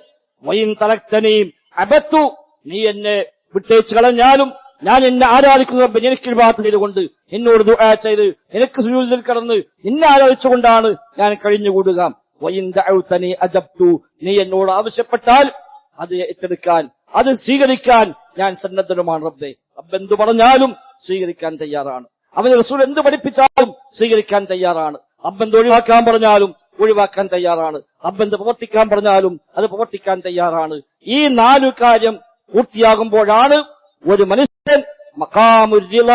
വൈൻ തറക്തനി അബത്തു, നീ എന്നെ വിട്ടേച്ച് കളഞ്ഞാലും ഞാൻ എന്നെ ആരാധിക്കുന്ന റബ്ബ് എനിക്ക് ഇബാദത്ത് ചെയ്തുകൊണ്ട്, എന്നോട് ദുആ ചെയ്ത്, എനിക്ക് സുജൂദിൽ കിടന്ന് നിന്നെ ആരാധിച്ചുകൊണ്ടാണ് ഞാൻ കഴിഞ്ഞുകൂടുക. വൈൻ ദഅഉതനി അജബ്തു, നീ എന്നോട് ആവശ്യപ്പെട്ടാൽ അത് ഏറ്റെടുക്കാൻ, അത് സ്വീകരിക്കാൻ ഞാൻ സന്നദ്ധനുമാണ് റബ്ബേ. റബ്ബ് എന്തു പറഞ്ഞാലും സ്വീകരിക്കാൻ തയ്യാറാണ്. അവന്റെ റസൂൽ എന്ത് പഠിപ്പിച്ചാലും സ്വീകരിക്കാൻ തയ്യാറാണ്. റബ്ബ് എന്ത് ഒഴിവാക്കാൻ പറഞ്ഞാലും ഒഴിവാക്കാൻ തയ്യാറാണ്. റബ്ബ് എന്ത് പ്രവർത്തിക്കാൻ പറഞ്ഞാലും അത് പ്രവർത്തിക്കാൻ തയ്യാറാണ്. ഈ 4 കാര്യം പൂർത്തിയാകുമ്പോഴാണ് ഒരു മനുഷ്യൻ മഖാമുർ റിള,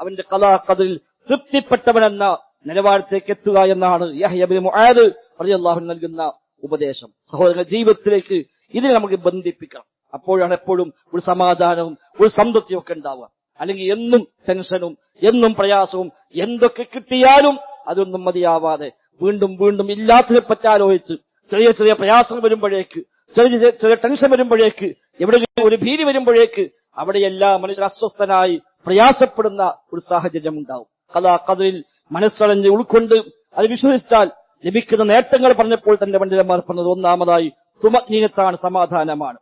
അവന്റെ ഖലാ ഖദറിൽ തൃപ്തിപ്പെട്ടവനെന്ന നിലവാരത്തേക്ക് എത്തുക എന്നാണ് യഹ്യ ഇബ്നു മുആദ് റളിയല്ലാഹു അൻഹു നൽകുന്ന ഉപദേശം. സഹോദരങ്ങളുടെ ജീവിതത്തിലേക്ക് ഇതിനെ നമുക്ക് ബന്ധിപ്പിക്കണം. അപ്പോഴാണ് എപ്പോഴും ഒരു സമാധാനവും ഒരു സംതൃപ്തിയും ഒക്കെ ഉണ്ടാവുക. അല്ലെങ്കിൽ എന്നും ടെൻഷനും എന്നും പ്രയാസവും, എന്തൊക്കെ കിട്ടിയാലും അതൊന്നും മതിയാവാതെ വീണ്ടും വീണ്ടും ഇല്ലാത്തതിനെ പറ്റി ആലോചിച്ച് ചെറിയ ചെറിയ പ്രയാസങ്ങൾ വരുമ്പോഴേക്ക്, ചെറിയ ചെറിയ ടെൻഷൻ വരുമ്പോഴേക്ക്, എവിടെയെങ്കിലും ഒരു ഭീതി വരുമ്പോഴേക്ക് അവിടെയെല്ലാം മനുഷ്യർ അസ്വസ്ഥനായി പ്രയാസപ്പെടുന്ന ഒരു സാഹചര്യം ഉണ്ടാവും. ഖദറിൽ മനസ്സറിഞ്ഞ് ഉൾക്കൊണ്ട് അത് വിശ്വസിച്ചാൽ ലഭിക്കുന്ന നേട്ടങ്ങൾ പറഞ്ഞപ്പോൾ തന്നെ പണ്ഡിതന്മാർ പറഞ്ഞത് ഒന്നാമതായി തുമഅ്നീനത്താണ്, സമാധാനമാണ്.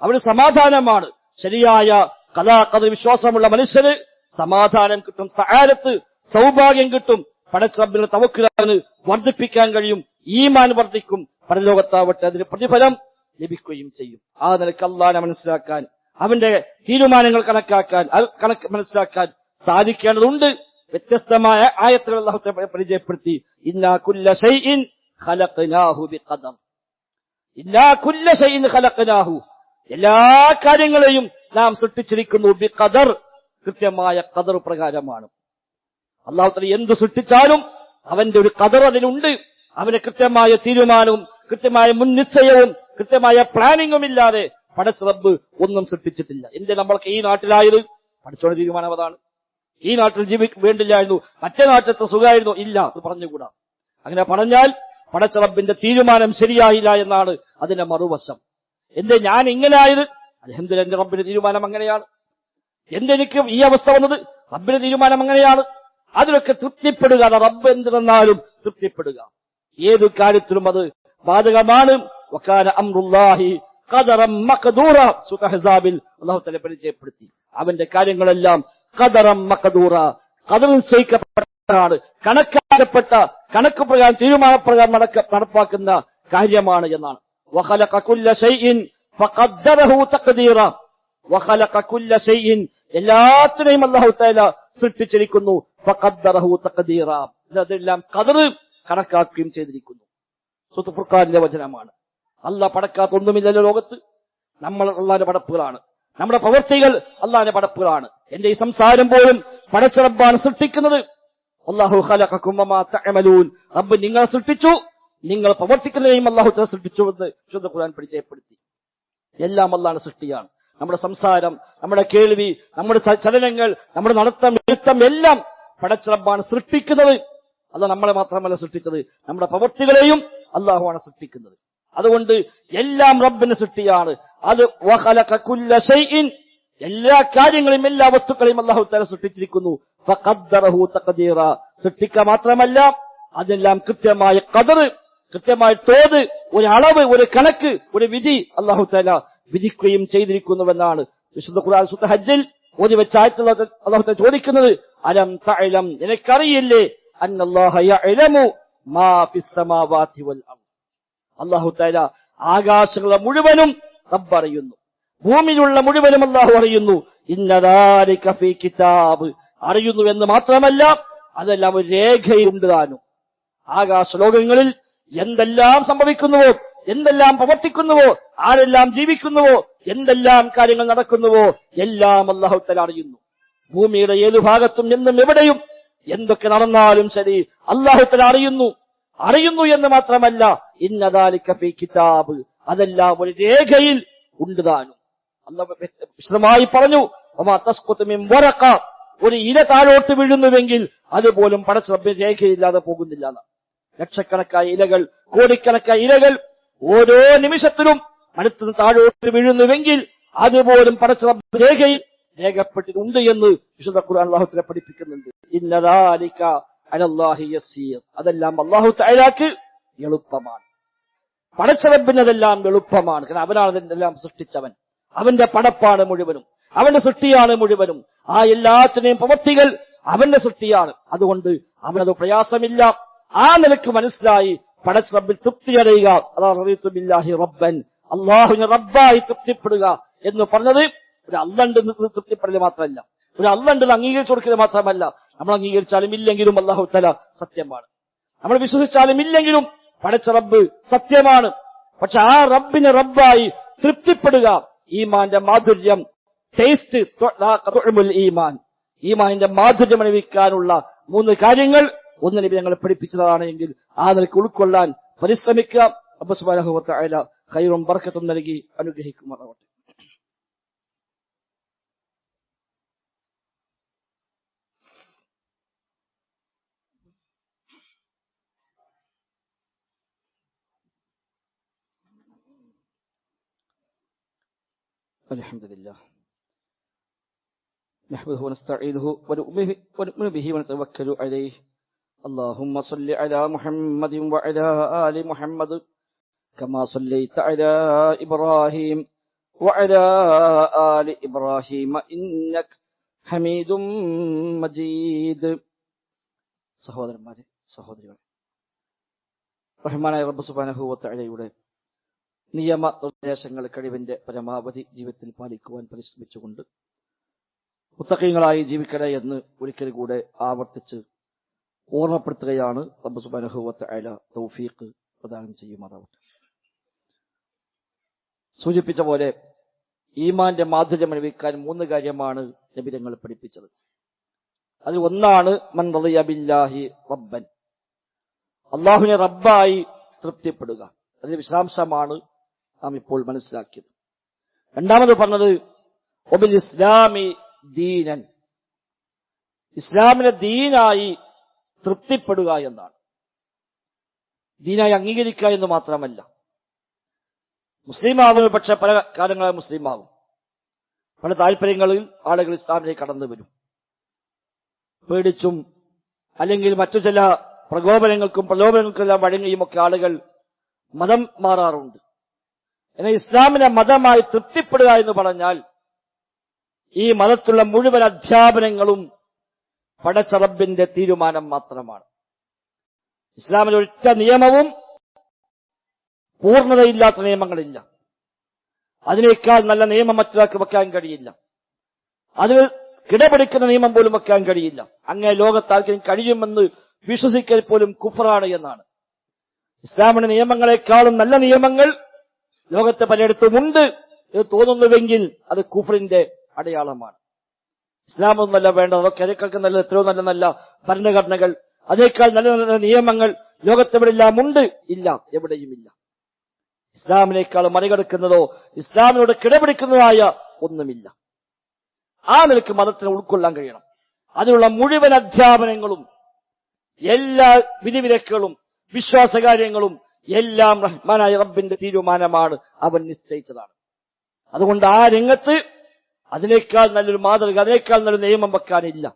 അവിടെ സമാധാനമാണ്. ശരിയായ ഖദർ വിശ്വാസമുള്ള മനുഷ്യന് സമാധാനം കിട്ടും, സആദത്ത് സൗഭാഗ്യം കിട്ടും. പടച്ച റബ്ബിനെ തവക്കുലാണ് വർദ്ധിപ്പിക്കാൻ കഴിയും, ഈമാൻ വർദ്ധിക്കും, പരലോകത്താവട്ടെ അതിന് പ്രതിഫലം ലഭിക്കുകയും ചെയ്യും. ആ നിലക്ക് അല്ലാഹുവിനെ മനസ്സിലാക്കാൻ, അവന്റെ തീരുമാനങ്ങൾ മനസ്സിലാക്കാൻ സാധിക്കേണ്ടതുണ്ട്. വ്യത്യസ്തമായ ആയത്തുകൾ അല്ലാഹു പരിചയപ്പെടുത്തി. ഇന്നാ കുല്ല ശൈഇൻ ഖലഖനാഹു ബിഖദർ. ഇന്നാ കുല്ല ശൈഇൻ ഖലഖനാഹു, എല്ലാ കാര്യങ്ങളെയും നാം സൃഷ്ടിച്ചിരിക്കുന്നു ബിഖദർ, കൃത്യമായ ഖദർ പ്രകാരമാണ്. അല്ലാഹു തആല എന്ത് സൃഷ്ടിച്ചാലും അവന്റെ ഒരു ഖദർ അതിലുണ്ട്. അവന്റെ കൃത്യമായ തീരുമാനവും കൃത്യമായ മുൻനിശ്ചയവും കൃത്യമായ പ്ലാനിങ്ങും ഇല്ലാതെ പടച്ച റബ്ബ് ഒന്നും സൃഷ്ടിച്ചിട്ടില്ല. എന്റെ നമ്മൾക്ക് ഈ നാട്ടിലായത് പഠിച്ചോണ തീരുമാനം അതാണ്. ഈ നാട്ടിൽ വേണ്ടില്ലായിരുന്നു, മറ്റേ നാട്ടിലത്തെ സുഖമായിരുന്നു, ഇല്ല, അത് പറഞ്ഞുകൂടാ. അങ്ങനെ പറഞ്ഞാൽ പടച്ച റബ്ബിന്റെ തീരുമാനം ശരിയായില്ല എന്നാണ് അതിന്റെ മറുവശം. എന്റെ ഞാൻ ഇങ്ങനെയായത്, അൽഹംദുലില്ലാഹ് എന്റെ റബ്ബിന്റെ തീരുമാനം അങ്ങനെയാണ്. എന്തെനിക്ക് ഈ അവസ്ഥ വന്നത്, റബ്ബിന്റെ തീരുമാനം അങ്ങനെയാണ്. അതിലൊക്കെ തൃപ്തിപ്പെടുക, റബ്ബ് എന്തിനാലും തൃപ്തിപ്പെടുക. ഏതു കാര്യത്തിലും അത് ബാധകമാണ്. വകാന അംറുല്ലാഹി ഖദറൻ മഖ്ദൂറ, സൂറ അഹ്സാബിൽ അല്ലാഹു തആല പരിചയപ്പെടുത്തി. അവന്റെ കാര്യങ്ങളെല്ലാം ഖദറൻ മഖ്ദൂറ, ഖദർ നിശ്ചയിക്കപ്പെട്ടതാണ്, കണക്കാക്കപ്പെട്ട കണക്ക് പ്രകാരം തീരുമാനപ്രകാരം നടപ്പാക്കുന്ന കാര്യമാണ് എന്നാണ്. വഖലഖ കുല്ല ശൈഇൻ ഫഖദ്ദറഹു തഖ്ദീറ. വഖലഖ കുല്ല ശൈഇൻ, എല്ലാത്തിനെയും അല്ലാഹു തആല സൃഷ്ടിച്ചിരിക്കുന്നു. ഫഖദ്ദറഹു തഖ്ദീറ, അതെല്ലാം ഖദർ കണക്കാക്കുകയും ചെയ്തിരിക്കുന്നു. സൂറത്തുൽ ഫുർഖാനിലെ വചനമാണ്. അല്ലാഹ് പടക്കാത്ത ഒന്നുമില്ലല്ലോ ലോകത്ത്. നമ്മൾ അല്ലാഹുവിന്റെ പടപ്പുകളാണ്, നമ്മുടെ പ്രവൃത്തികൾ അല്ലാഹുവിന്റെ പടപ്പുകളാണ്. എന്റെ ഈ സംസാരം പോലും പടച്ച റബ്ബാണ് സൃഷ്ടിക്കുന്നത്. അല്ലാഹു ഖലഖകും വമാ തഅമലൂൻ, റബ്ബ് നിങ്ങളെ സൃഷ്ടിച്ചു, നിങ്ങൾ പ്രവർത്തിക്കുന്നതിനെയും അല്ലാഹു തആല സൃഷ്ടിച്ചു എന്ന് വിശുദ്ധ ഖുർആൻ പരിചയപ്പെടുത്തി. എല്ലാം അല്ലാഹുവിന്റെ സൃഷ്ടിയാണ്. നമ്മുടെ സംസാരം, നമ്മുടെ കേൾവി, നമ്മുടെ ചലനങ്ങൾ, നമ്മുടെ നടത്തം, എഴുത്തം എല്ലാം പടച്ച റബ്ബാണ് സൃഷ്ടിക്കുന്നത്. അത് നമ്മളെ മാത്രമല്ല സൃഷ്ടിച്ചത്, നമ്മുടെ പ്രവൃത്തികളെയും അല്ലാഹുവാണ് സൃഷ്ടിക്കുന്നത്. അതുകൊണ്ട് എല്ലാം റബ്ബിന്റെ സൃഷ്ടിയാണ്. അത് വഖലഖ കുല്ല ശൈഇൻ, എല്ലാ കാര്യങ്ങളെയും എല്ലാ വസ്തുക്കളെയും അല്ലാഹു തആല സൃഷ്ടിച്ചിരിക്കുന്നു. ഫഖദ്ദറഹു തഖ്ദീറ, സൃഷ്ടിക്കുക മാത്രമല്ല അതെല്ലാം കൃത്യമായ ഖദർ, കൃത്യമായ തോത്, ഒരു അളവ്, ഒരു കണക്ക്, ഒരു വിധി അല്ലാഹു തആല വിധിക്കുകയും ചെയ്തിരിക്കുന്നുവെന്നാണ് വിശുദ്ധ ഖുർആൻ സൂറ ഹജ്ജിൽ ഓതി വെച്ച ആയത്തിൽ അല്ലാഹു തആല ചോദിക്കുന്നത്. അലം തഅലം, നിനക്കറിയില്ലേ, അന്നല്ലാഹ യഅലമു മാ ഫിസ് സമാവാതി വൽ അർദ്, അല്ലാഹു തആല ആകാശങ്ങളെ മുഴുവനും റബ്ബ് അറിയുന്നു, ഭൂമിയിലുള്ള മുഴുവനും അല്ലാഹു അറിയുന്നു. ഇന്ന ദാലിക ഫീ കിതാബ്, അറിയുന്നു എന്ന് മാത്രമല്ല അതെല്ലാം ഒരു രേഖയിലുണ്ട് താനും. ആകാശലോകങ്ങളിൽ എന്തെല്ലാം സംഭവിക്കുന്നുവോ, എന്തെല്ലാം പ്രവർത്തിക്കുന്നുവോ, ആരെല്ലാം ജീവിക്കുന്നുവോ, എന്തെല്ലാം കാര്യങ്ങൾ നടക്കുന്നുവോ എല്ലാം അല്ലാഹു തആല അറിയുന്നു. ഭൂമിയുടെ ഏതു ഭാഗത്തും എന്നും എവിടെയും എന്തൊക്കെ നടന്നാലും ശരി അല്ലാഹു തആല അറിയുന്നു എന്ന് മാത്രമല്ല ഇന്ന ദാലിക ഫീ കിതാബ്, അതെല്ലാം ഒരു രേഖയിൽ ഉണ്ട് താനും. അല്ലാഹു വിശദമായി പറഞ്ഞു, വമാ തസ്ഖുതു മിൻ വറഖ, ഒരു ഇല താഴോട്ട് വീഴുന്നുവെങ്കിൽ അതുപോലും പടച്ച റബ്ബിന്റെ രേഖയില്ലാതെ പോകുന്നില്ല. ലക്ഷക്കണക്കായ ഇലകൾ, കോടിക്കണക്കായ ഇലകൾ ഓരോ നിമിഷത്തിലും മരത്തിന് താഴോട്ട് വീഴുന്നുവെങ്കിൽ അതുപോലും പടച്ച റബ്ബിന്റെ രേഖയിൽ രേഖപ്പെട്ടിട്ടുണ്ട് എന്ന് വിശുദ്ധ ഖുർആൻ അല്ലാഹു തആല പഠിപ്പിക്കുന്നുണ്ട്. ഇന്ന ദാലിക അലല്ലാഹി യസീർ, അതെല്ലാം അല്ലാഹു തആലക്ക് എളുപ്പമാണ്. പടച്ച റബ്ബിന് അതെല്ലാം എളുപ്പമാണ്. കാരണം അവനാണ് അതെല്ലാം സൃഷ്ടിച്ചവൻ, അവന്റെ പടപ്പാണ് മുഴുവനും, അവന്റെ സൃഷ്ടിയാണ് മുഴുവനും. ആ എല്ലാത്തിനെയും പ്രവൃത്തികൾ അവന്റെ സൃഷ്ടിയാണ്. അതുകൊണ്ട് അവനത് പ്രയാസമില്ല. ആ നിലക്ക് മനസ്സിലായി പടച്ച റബ്ബിൽ തൃപ്തി അടയുക. റളിതു ബില്ലാഹി റബ്ബൻ, അല്ലാഹുവിനെ റബ്ബായി തൃപ്തിപ്പെടുക എന്ന് പറഞ്ഞത് ഒരു അല്ലാഹുണ്ട് തൃപ്തിപ്പെടൽ മാത്രമല്ല, ഒരു അല്ലാഹുണ്ട് അംഗീകരിച്ചു കൊടുക്കൽ മാത്രമല്ല. നമ്മൾ അംഗീകരിച്ചാലും ഇല്ലെങ്കിലും അല്ലാഹു തആല സത്യമാണ്. നമ്മൾ വിശ്വസിച്ചാലും ഇല്ലെങ്കിലും പടച്ച റബ്ബ് സത്യമാണ്. പക്ഷെ ആ റബ്ബിനെ റബ്ബായി തൃപ്തിപ്പെടുക, ഈമാന്റെ മാധുര്യം, ടേസ്റ്റ്, ഈമാൻ, ഈമാനിന്റെ മാധുര്യം അനുഭവിക്കാനുള്ള 3 കാര്യങ്ങൾ ഒന്ന് നബി ഞങ്ങളെ പഠിപ്പിച്ചതാണ്. എങ്കിൽ ആ നിലയ്ക്ക് ഉൾക്കൊള്ളാൻ പരിശ്രമിക്കുക. റബ്ബ് സുബ്ഹാനഹു വ തആല ഖൈറും ബർക്കത്തും നൽകി അനുഗ്രഹിക്കുമാറാവട്ടെ. അൽഹംദുലില്ലാ നഹ്മദുഹു വനസ്തഈനുഹു വനുഅ്മിനു ബിഹി വനതവക്കലു അലൈഹി اللهم صل على محمد وعلى آل محمد كما صليت على إبراهيم وعلى آل إبراهيم إنك حميد مجيد. സഹോദരന്മാരെ, സഹോദരികളെ, റഹ്മാനായ റബ്ബ് സുബ്ഹാനഹു വ തആലയുടെ നിയമ നിർദ്ദേശങ്ങൾ കഴിവിന്റെ പരമാവധി ജീവിതത്തിൽ പാലിക്കുവാൻ പരിശ്രമിച്ചുകൊണ്ട് മുത്തഖീങ്ങളായി ജീവിക്കണേ എന്ന് ഒരിക്കൽ കൂടെ ആവർത്തിച്ച് ഓർമ്മപ്പെടുത്തുകയാണ്. റബ്ബ് സുബ്ഹാനഹു വ തആല തൗഫീഖ് പ്രദാനം ചെയ്യുമാറാവട്ടെ. സൂചിപ്പിച്ച പോലെ ഈമാന്റെ മാധുര്യം അനുഭവിക്കാൻ 3 കാര്യമാണ് നബി തങ്ങൾ പഠിപ്പിച്ചത്. അതിൽ ഒന്നാണ് മൻ റളിയ ബില്ലാഹി റബ്ബൻ, അല്ലാഹുവിനെ റബ്ബായി തൃപ്തിപ്പെടുക. അതിന്റെ വിശദാംശമാണ് നാം ഇപ്പോൾ മനസ്സിലാക്കിയത്. രണ്ടാമത് പറഞ്ഞത് വബിൽ ഇസ്ലാമി ദീനൻ, ഇസ്ലാമിനെ ദീനായി തൃപ്തിപ്പെടുക എന്നാണ്. ദീനായി അംഗീകരിക്കുക എന്ന് മാത്രമല്ല. മുസ്ലിമാകുന്ന പക്ഷെ പല കാലങ്ങളായി മുസ്ലിമാകും, പല താല്പര്യങ്ങളിൽ ആളുകൾ ഇസ്ലാമിലേക്ക് കടന്നു വരും. പേടിച്ചും അല്ലെങ്കിൽ മറ്റു ചില പ്രലോഭനങ്ങൾക്കെല്ലാം വഴങ്ങിയുമൊക്കെ ആളുകൾ മതം മാറാറുണ്ട്. എന്നാൽ ഇസ്ലാമിനെ മതമായി തൃപ്തിപ്പെടുക എന്ന് പറഞ്ഞാൽ ഈ മതത്തിലുള്ള മുഴുവൻ അധ്യാപനങ്ങളും പടച്ച റബ്ബിന്റെ തീരുമാനം മാത്രമാണ്. ഇസ്ലാമിൽ ഒറ്റ നിയമവും പൂർണ്ണതയില്ലാത്ത നിയമങ്ങളില്ല. അതിനേക്കാൾ നല്ല നിയമം മറ്റൊരാൾക്ക് വെക്കാൻ കഴിയില്ല. അതിൽ കിടപിടിക്കുന്ന നിയമം പോലും വെക്കാൻ കഴിയില്ല. അങ്ങനെ ലോകത്താർക്കും കഴിയുമെന്ന് വിശ്വസിക്കൽ പോലും കുഫറാണ് എന്നാണ്. ഇസ്ലാമിന്റെ നിയമങ്ങളെക്കാളും നല്ല നിയമങ്ങൾ ലോകത്തെ പലയിടത്തുമുണ്ട് എന്ന് തോന്നുന്നുവെങ്കിൽ അത് കുഫറിന്റെ അടയാളമാണ്. ഇസ്ലാമൊന്നല്ല വേണ്ടത്, അതൊക്കെ അതിനേക്കാൾ നല്ല എത്രയോ നല്ല നല്ല ഭരണഘടനകൾ, അതിനേക്കാൾ നല്ല നല്ല നിയമങ്ങൾ ലോകത്തെവിടെയെല്ലാം ഉണ്ട്. ഇല്ല, എവിടെയുമില്ല. ഇസ്ലാമിനേക്കാൾ മറികടക്കുന്നതോ ഇസ്ലാമിനോട് കിടപിടിക്കുന്നതായ ഒന്നുമില്ല. ആ നിലയ്ക്ക് മതത്തിനെ ഉൾക്കൊള്ളാൻ കഴിയണം. അതിനുള്ള മുഴുവൻ അധ്യാപനങ്ങളും എല്ലാ വിധിവിലക്കുകളും വിശ്വാസകാര്യങ്ങളും എല്ലാം റഹ്മാനായ റബ്ബിന്റെ തീരുമാനമാണ്, അവൻ നിശ്ചയിച്ചതാണ്. അതുകൊണ്ട് ആ രംഗത്ത് അതിനേക്കാൾ നല്ലൊരു മാതൃക, അതിനേക്കാൾ നല്ലൊരു നിയമം വെക്കാനില്ല.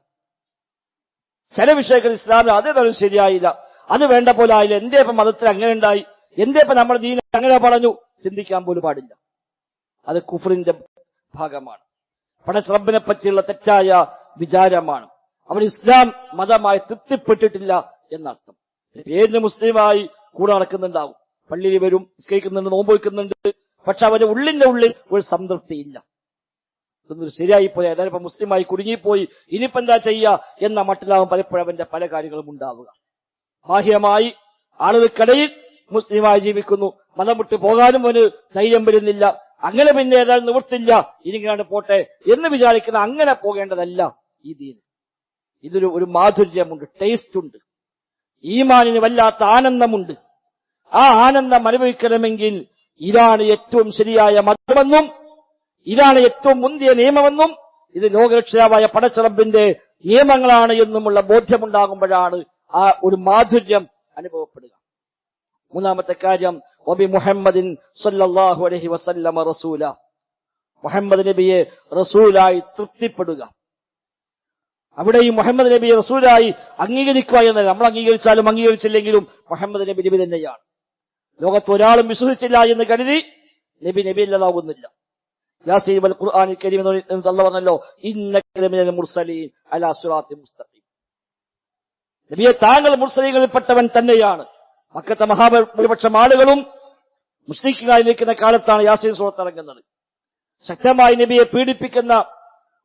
ചില വിഷയങ്ങൾ ഇസ്ലാമിൽ അതേതായാലും ശരിയായില്ല, അത് വേണ്ട പോലെ ആയില്ല, എന്തേ ഇപ്പം മതത്തിൽ അങ്ങനെ ഉണ്ടായി, എന്തേ ഇപ്പം നമ്മുടെ ദീൻ അങ്ങനെ പറഞ്ഞു, ചിന്തിക്കാൻ പോലും പാടില്ല. അത് കുഫറിന്റെ ഭാഗമാണ്, പടച്ച റബ്ബിനെ പറ്റിയുള്ള തെറ്റായ വിചാരമാണ്. അവൻ ഇസ്ലാം മതമായി തൃപ്തിപ്പെട്ടിട്ടില്ല എന്നർത്ഥം. പേരിന് മുസ്ലിമായി കൂടെ നടക്കുന്നുണ്ടാവും, പള്ളിയിൽ വരും, നിസ്കരിക്കുന്നുണ്ട്, നോമ്പ് വയ്ക്കുന്നുണ്ട്, പക്ഷെ അവന്റെ ഉള്ളിന്റെ ഉള്ളിൽ ഒരു സംതൃപ്തിയില്ല. ഇതൊന്നും ശരിയായിപ്പോയി, ഏതായാലും ഇപ്പൊ മുസ്ലിമായി കുടുങ്ങിപ്പോയി, ഇനിയിപ്പോ എന്താ ചെയ്യുക എന്ന മട്ടിലാവും പലപ്പോഴും അവന്റെ പല കാര്യങ്ങളും ഉണ്ടാവുക. ബാഹ്യമായി ആളുകൾക്കിടയിൽ മുസ്ലിമായി ജീവിക്കുന്നു, മതം വിട്ട് പോകാനും അവന് ധൈര്യം വരുന്നില്ല, അങ്ങനെ പിന്നെ ഏതായാലും നിവൃത്തില്ല, ഇനിങ്ങാണ്ട് പോട്ടെ എന്ന് വിചാരിക്കുന്ന അങ്ങനെ പോകേണ്ടതല്ല ഈ ദീൻ. ഇതൊരു മാധുര്യമുണ്ട്, ടേസ്റ്റ് ഉണ്ട്, ഈമാനിന് വല്ലാത്ത ആനന്ദമുണ്ട്. ആ ആനന്ദം അനുഭവിക്കണമെങ്കിൽ ഇതാണ് ഏറ്റവും ശരിയായ മതമെന്നും ഇതാണ് ഏറ്റവും മുന്തിയ നിയമമെന്നും ഇത് ലോകരക്ഷിതാവായ പടച്ച റബ്ബിന്റെ നിയമങ്ങളാണ് എന്നുമുള്ള ബോധ്യമുണ്ടാകുമ്പോഴാണ് ആ ഒരു മാധുര്യം അനുഭവപ്പെടുക. മൂന്നാമത്തെ കാര്യം വബി മുഹമ്മദിൻ സ്വല്ലല്ലാഹു അലൈഹി വസല്ലമ റസൂല, മുഹമ്മദ് നബിയെ റസൂലായി തൃപ്തിപ്പെടുക. അവിടെ ഈ മുഹമ്മദ് നബിയെ റസൂലായി അംഗീകരിക്കുക എന്നല്ല, നമ്മൾ അംഗീകരിച്ചാലും അംഗീകരിച്ചില്ലെങ്കിലും മുഹമ്മദ് നബി നബി തന്നെയാണ്. ലോകത്ത് ഒരാളും വിശ്വസിച്ചില്ല എന്ന് കരുതി നബി നബിയല്ലാതാവുന്നില്ല. യാസീൻ വൽ ഖുർആനിൽ കരീം എന്ന് അല്ലാഹു പറഞ്ഞല്ലോ, ഇന്നക ലമിനൽ മുർസലീൻ അലാ സിറാത്തിൻ മുസ്തഖീം. നബിയെ താങ്കൾ മുർസലീങ്ങളിൽപ്പെട്ടവൻ തന്നെയാണ്. മക്കത്തെ മഹാഭൂരിപക്ഷം ആളുകളും മുശ്രിക്കുകളായി നിൽക്കുന്ന കാലത്താണ് യാസീൻ സൂറത്ത് ഇറങ്ങുന്നത്. ശക്തമായി നബിയെ പീഡിപ്പിക്കുന്ന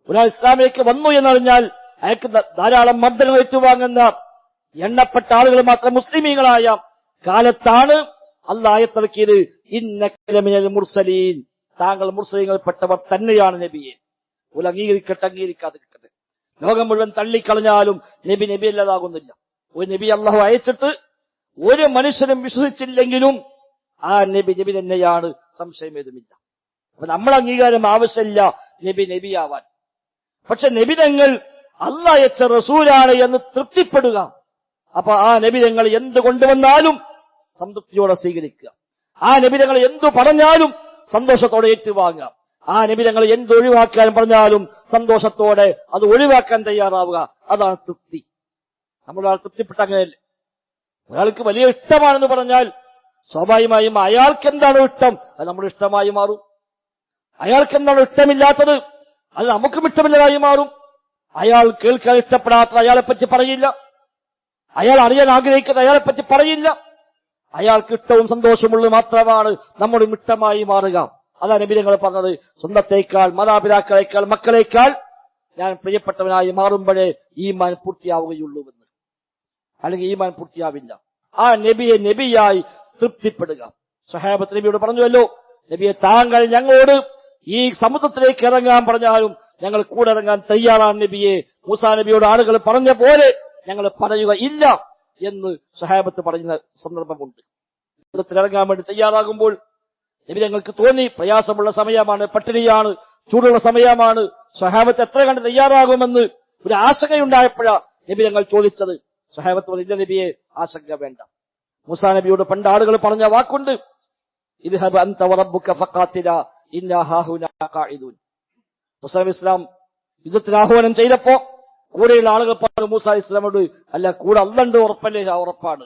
ഒരാൾ ഇസ്ലാമിലേക്ക് വന്നു എന്നറിഞ്ഞാൽ അയാൾക്ക് ധാരാളം മർദ്ദനങ്ങൾ ഏറ്റുവാങ്ങുന്ന എണ്ണപ്പെട്ട ആളുകൾ മാത്രം മുസ്ലിമീങ്ങളായ കാലത്താണ് അല്ലാഹു ആയത്തിറക്കിയത്, ഇന്നക ലമിനൽ മുർസലീൻ, താങ്കൾ മുസ്ലിങ്ങളിൽപ്പെട്ടവർ തന്നെയാണ് നബിയെ. ഒരു അംഗീകരിക്കട്ടെ അംഗീകരിക്കാതിരിക്കട്ടെ, ലോകം മുഴുവൻ തള്ളിക്കളഞ്ഞാലും നബി നബിയല്ലാതാകുന്നില്ല. ഒരു നബി അല്ലാഹു അയച്ചിട്ട് ഒരു മനുഷ്യനും വിശ്വസിച്ചില്ലെങ്കിലും ആ നബി നബി തന്നെയാണ്, സംശയം ഏതുമില്ല. അപ്പൊ നമ്മൾ അംഗീകാരം ആവശ്യമില്ല നബി നബിയാവാൻ. പക്ഷെ നബിതങ്ങൾ അല്ലാഹു അയച്ച റസൂലാണ് എന്ന് തൃപ്തിപ്പെടുക. അപ്പൊ ആ നബിതങ്ങൾ എന്ത് കൊണ്ടുവന്നാലും സംതൃപ്തിയോടെ സ്വീകരിക്കുക. ആ നബിതങ്ങൾ എന്തു പറഞ്ഞാലും സന്തോഷത്തോടെ ഏറ്റുവാങ്ങുക. ആ നബി തങ്ങൾ എന്തൊഴിവാക്കാൻ പറഞ്ഞാലും സന്തോഷത്തോടെ അത് ഒഴിവാക്കാൻ തയ്യാറാവുക. അതാണ് തൃപ്തി. നമ്മളൊരാൾ തൃപ്തിപ്പെട്ട അങ്ങനെയല്ലേ. ഒരാൾക്ക് വലിയ ഇഷ്ടമാണെന്ന് പറഞ്ഞാൽ സ്വാഭാവികമായും അയാൾക്ക് എന്താണോ ഇഷ്ടം അത് നമ്മുടെ ഇഷ്ടമായി മാറും. അയാൾക്ക് എന്താണോ ഇഷ്ടമില്ലാത്തത് അത് നമുക്കും ഇഷ്ടമില്ലതായി മാറും. അയാൾ കേൾക്കാൻ ഇഷ്ടപ്പെടാത്ത അയാളെപ്പറ്റി പറയില്ല. അയാൾ അറിയാൻ ആഗ്രഹിക്കുന്നത് അയാളെപ്പറ്റി പറയില്ല. അയാൾക്ക് ഇഷ്ടവും സന്തോഷമുള്ളത് മാത്രമാണ് നമ്മുടെ ഇഷ്ടമായി മാറുക. അതാണ് നബി തങ്ങൾ പറഞ്ഞത്, സ്വന്തത്തേക്കാൾ മാതാപിതാക്കളേക്കാൾ മക്കളേക്കാൾ ഞാൻ പ്രിയപ്പെട്ടവനായി മാറുമ്പോഴേ ഈമാൻ പൂർത്തിയാവുകയുള്ളൂവെന്ന്. അല്ലെങ്കിൽ ഈമാൻ പൂർത്തിയാവില്ല. ആ നബിയെ നബിയായി തൃപ്തിപ്പെടുക. സ്വഹാബത്ത് നബിയോട് പറഞ്ഞുവല്ലോ, നബിയെ താങ്കൾ ഞങ്ങളോട് ഈ സമുദ്രത്തിലേക്ക് ഇറങ്ങാൻ പറഞ്ഞാലും ഞങ്ങൾ കൂടെ ഇറങ്ങാൻ തയ്യാറാണ് നബിയെ. മൂസാ നബിയോട് ആളുകൾ പറഞ്ഞ പോലെ ഞങ്ങൾ പറയുക ഇല്ല എന്ന് സ്വഹാബത്ത് പറയുന്ന സന്ദർഭമുണ്ട്. സമുദ്രത്തിലിറങ്ങാൻ വേണ്ടി തയ്യാറാകുമ്പോൾ നബി ഞങ്ങൾക്ക് തോന്നി പ്രയാസമുള്ള സമയമാണ്, പട്ടിണിയാണ്, ചൂടുള്ള സമയമാണ്. സ്വഹാബത്ത് എത്ര കണ്ട് തയ്യാറാകുമെന്ന് ഒരു ആശങ്കയുണ്ടായപ്പോഴാണ് നബി ഞങ്ങൾ ചോദിച്ചത്. സ്വഹാബത്ത് പറഞ്ഞ നബിയെ ആശങ്ക വേണ്ട. മൂസാ നബിയോട് പണ്ട് ആളുകൾ പറഞ്ഞ വാക്കുണ്ട്, ഇദ്ഹബ് അൻത വറബ്ബുക ഫഖാതിലാ ഇന്നാ ഹാഹുനാ ഖാഇദൂൻ. മൂസാ നബി ഇസ്ലാം യുദ്ധത്തിന് ആഹ്വാനം ചെയ്തപ്പോ കൂടെയുള്ള ആളുകൾ പറഞ്ഞു മൂസാ ഇസ്ലാമോട്, അല്ല കൂടെ അള്ളണ്ട് ഉറപ്പല്ലേ? ഉറപ്പാണ്.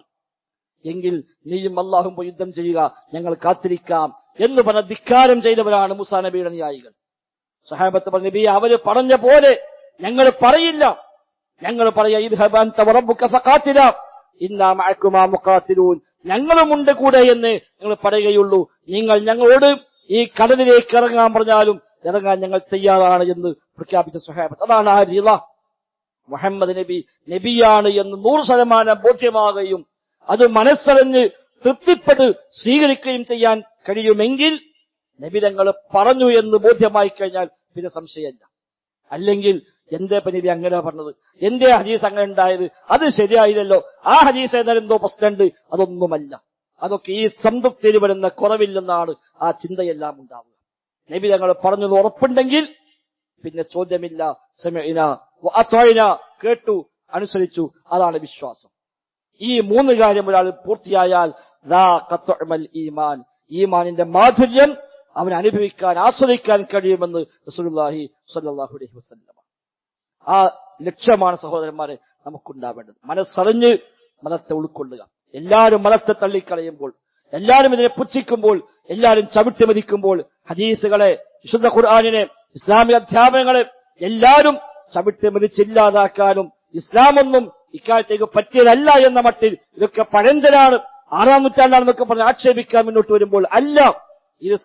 എങ്കിൽ നീയും അള്ളാഹും പോയി യുദ്ധം ചെയ്യുക, ഞങ്ങൾ കാത്തിരിക്കാം എന്ന് പറഞ്ഞ ധിക്കാരം ചെയ്തവരാണ് മൂസാ നബിയുടെ അനുയായികൾ. സ്വഹാബത്ത് പറഞ്ഞ നബി അവര് പറഞ്ഞ പോലെ ഞങ്ങൾ പറയില്ല. ഞങ്ങൾ പറയാ ഇദ്ഹബ് അൻത വറബ്ബുക ഫഖാതിലാ ഇന്നാ മഅകുമാ മുഖാതിലൂൻ, ഞങ്ങളുമുണ്ട് കൂടെ എന്ന് ഞങ്ങൾ പറയുകയുള്ളൂ. നിങ്ങൾ ഞങ്ങളോട് ഈ കടലിലേക്ക് ഇറങ്ങാൻ പറഞ്ഞാലും ഇറങ്ങാൻ ഞങ്ങൾ തയ്യാറാണ് എന്ന് പ്രഖ്യാപിച്ച സ്വഹാബത്ത്. അതാണ് ആ റിള. മുഹമ്മദ് നബി നബിയാണ് എന്ന് 100% ബോധ്യമാകുകയും അത് മനസ്സറിഞ്ഞ് തൃപ്തിപ്പെട്ട് സ്വീകരിക്കുകയും ചെയ്യാൻ കഴിയുമെങ്കിൽ നബി തങ്ങൾ പറഞ്ഞു എന്ന് ബോധ്യമായി കഴിഞ്ഞാൽ പിന്നെ സംശയമല്ല. അല്ലെങ്കിൽ എന്തേ നബി അങ്ങനെ പറഞ്ഞത്, എന്തേ ഹദീസ് അങ്ങനെ ഉണ്ടായത്, അത് ശരിയായില്ലല്ലോ, ആ ഹദീസ് എന്തോ പ്രശ്നമുണ്ട്, അതൊന്നുമല്ല. അതൊക്കെ ഈ സംതൃപ്തിയിൽ വരുന്ന കുറവില്ലെന്നാണ് ആ ചിന്തയെല്ലാം ഉണ്ടാവുക. നബി തങ്ങൾ പറഞ്ഞത് ഉറപ്പുണ്ടെങ്കിൽ പിന്നെ ചോദ്യമില്ല. സമിഅനാ വഅതഅനാ, കേട്ടു അനുസരിച്ചു, അതാണ് വിശ്വാസം. ഈ 3 കാര്യം ഒരാൾ പൂർത്തിയായാൽ ഈമാൻ, ഈമാനിന്റെ മാധുര്യം അവൻ അനുഭവിക്കാൻ ആസ്വദിക്കാൻ കഴിയുമെന്ന് റസൂലുള്ളാഹി സ്വല്ലല്ലാഹു അലൈഹി വസല്ലം. ആ ലക്ഷ്യമാണ് സഹോദരന്മാരെ നമുക്കുണ്ടാവേണ്ടത്. മനസ്സറിഞ്ഞ് മതത്തെ ഉൾക്കൊള്ളുക. എല്ലാവരും മതത്തെ തള്ളിക്കളയുമ്പോൾ, എല്ലാവരും ഇതിനെ പുച്ഛിക്കുമ്പോൾ, എല്ലാവരും ചവിട്ടി മതിക്കുമ്പോൾ, ഹദീസുകളെ, വിശുദ്ധ ഖുർആനിനെ, ഇസ്ലാമിക അധ്യാപനങ്ങളെ എല്ലാവരും ചവിട്ടി മതിച്ചില്ലാതാക്കാനും ഇസ്ലാമൊന്നും ഇക്കാലത്തേക്ക് പറ്റിയതല്ല എന്ന മട്ടിൽ ഇതൊക്കെ പഴഞ്ചനാണ്, 6-ാം നൂറ്റാണ്ടാണെന്നൊക്കെ പറഞ്ഞ് ആക്ഷേപിക്കാൻ മുന്നോട്ട് വരുമ്പോൾ അല്ല, ഇത്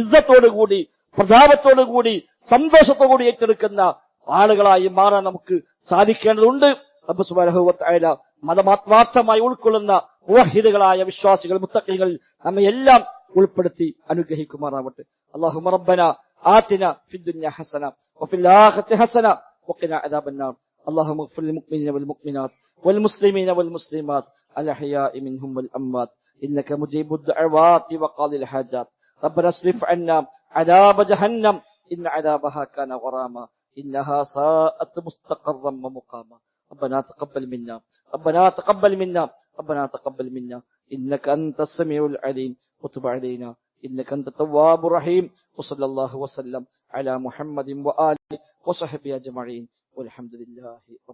ഇസ്സത്തോടുകൂടി, പ്രതാപത്തോടുകൂടി, സന്തോഷത്തോടുകൂടി ഏറ്റെടുക്കുന്ന ആളുകളായി മാറാൻ നമുക്ക് സാധിക്കേണ്ടതുണ്ട്. റബ്ബ് സുബ്ഹാനഹു വ തആല മതമാത്മാർത്ഥമായി ഉൾക്കൊള്ളുന്ന മുവഹിദുകളായ വിശ്വാസികൾ, മുത്തഖീകൾ നമ്മെ എല്ലാം ഉൾപ്പെടുത്തി അനുഗ്രഹിക്കുമാറാവട്ടെ. അല്ലാഹുമ്മ റബ്ബനാ ആതിനാ ഫിദ്ദുനിയ ഹസന വഫിൽ ആഖിറതി ഹസന വഖിനാ അദാബന്നാർ. اللهم اغفر للمؤمنين والمؤمنات والمسلمين والمسلمات الأحياء منهم والأموات إنك مجيب الدعوات وقاضي الحاجات. ربنا اصرف عنا عذاب جهنم إن عذابها كان غراما إنها ساءت مستقرا ومقاما. ربنا تقبل منا، ربنا تقبل منا، ربنا تقبل منا إنك أنت السميع العليم وتب علينا إنك أنت التواب الرحيم. وصلى الله وسلم على محمد وآله وصحبه أجمعين والحمد لله رب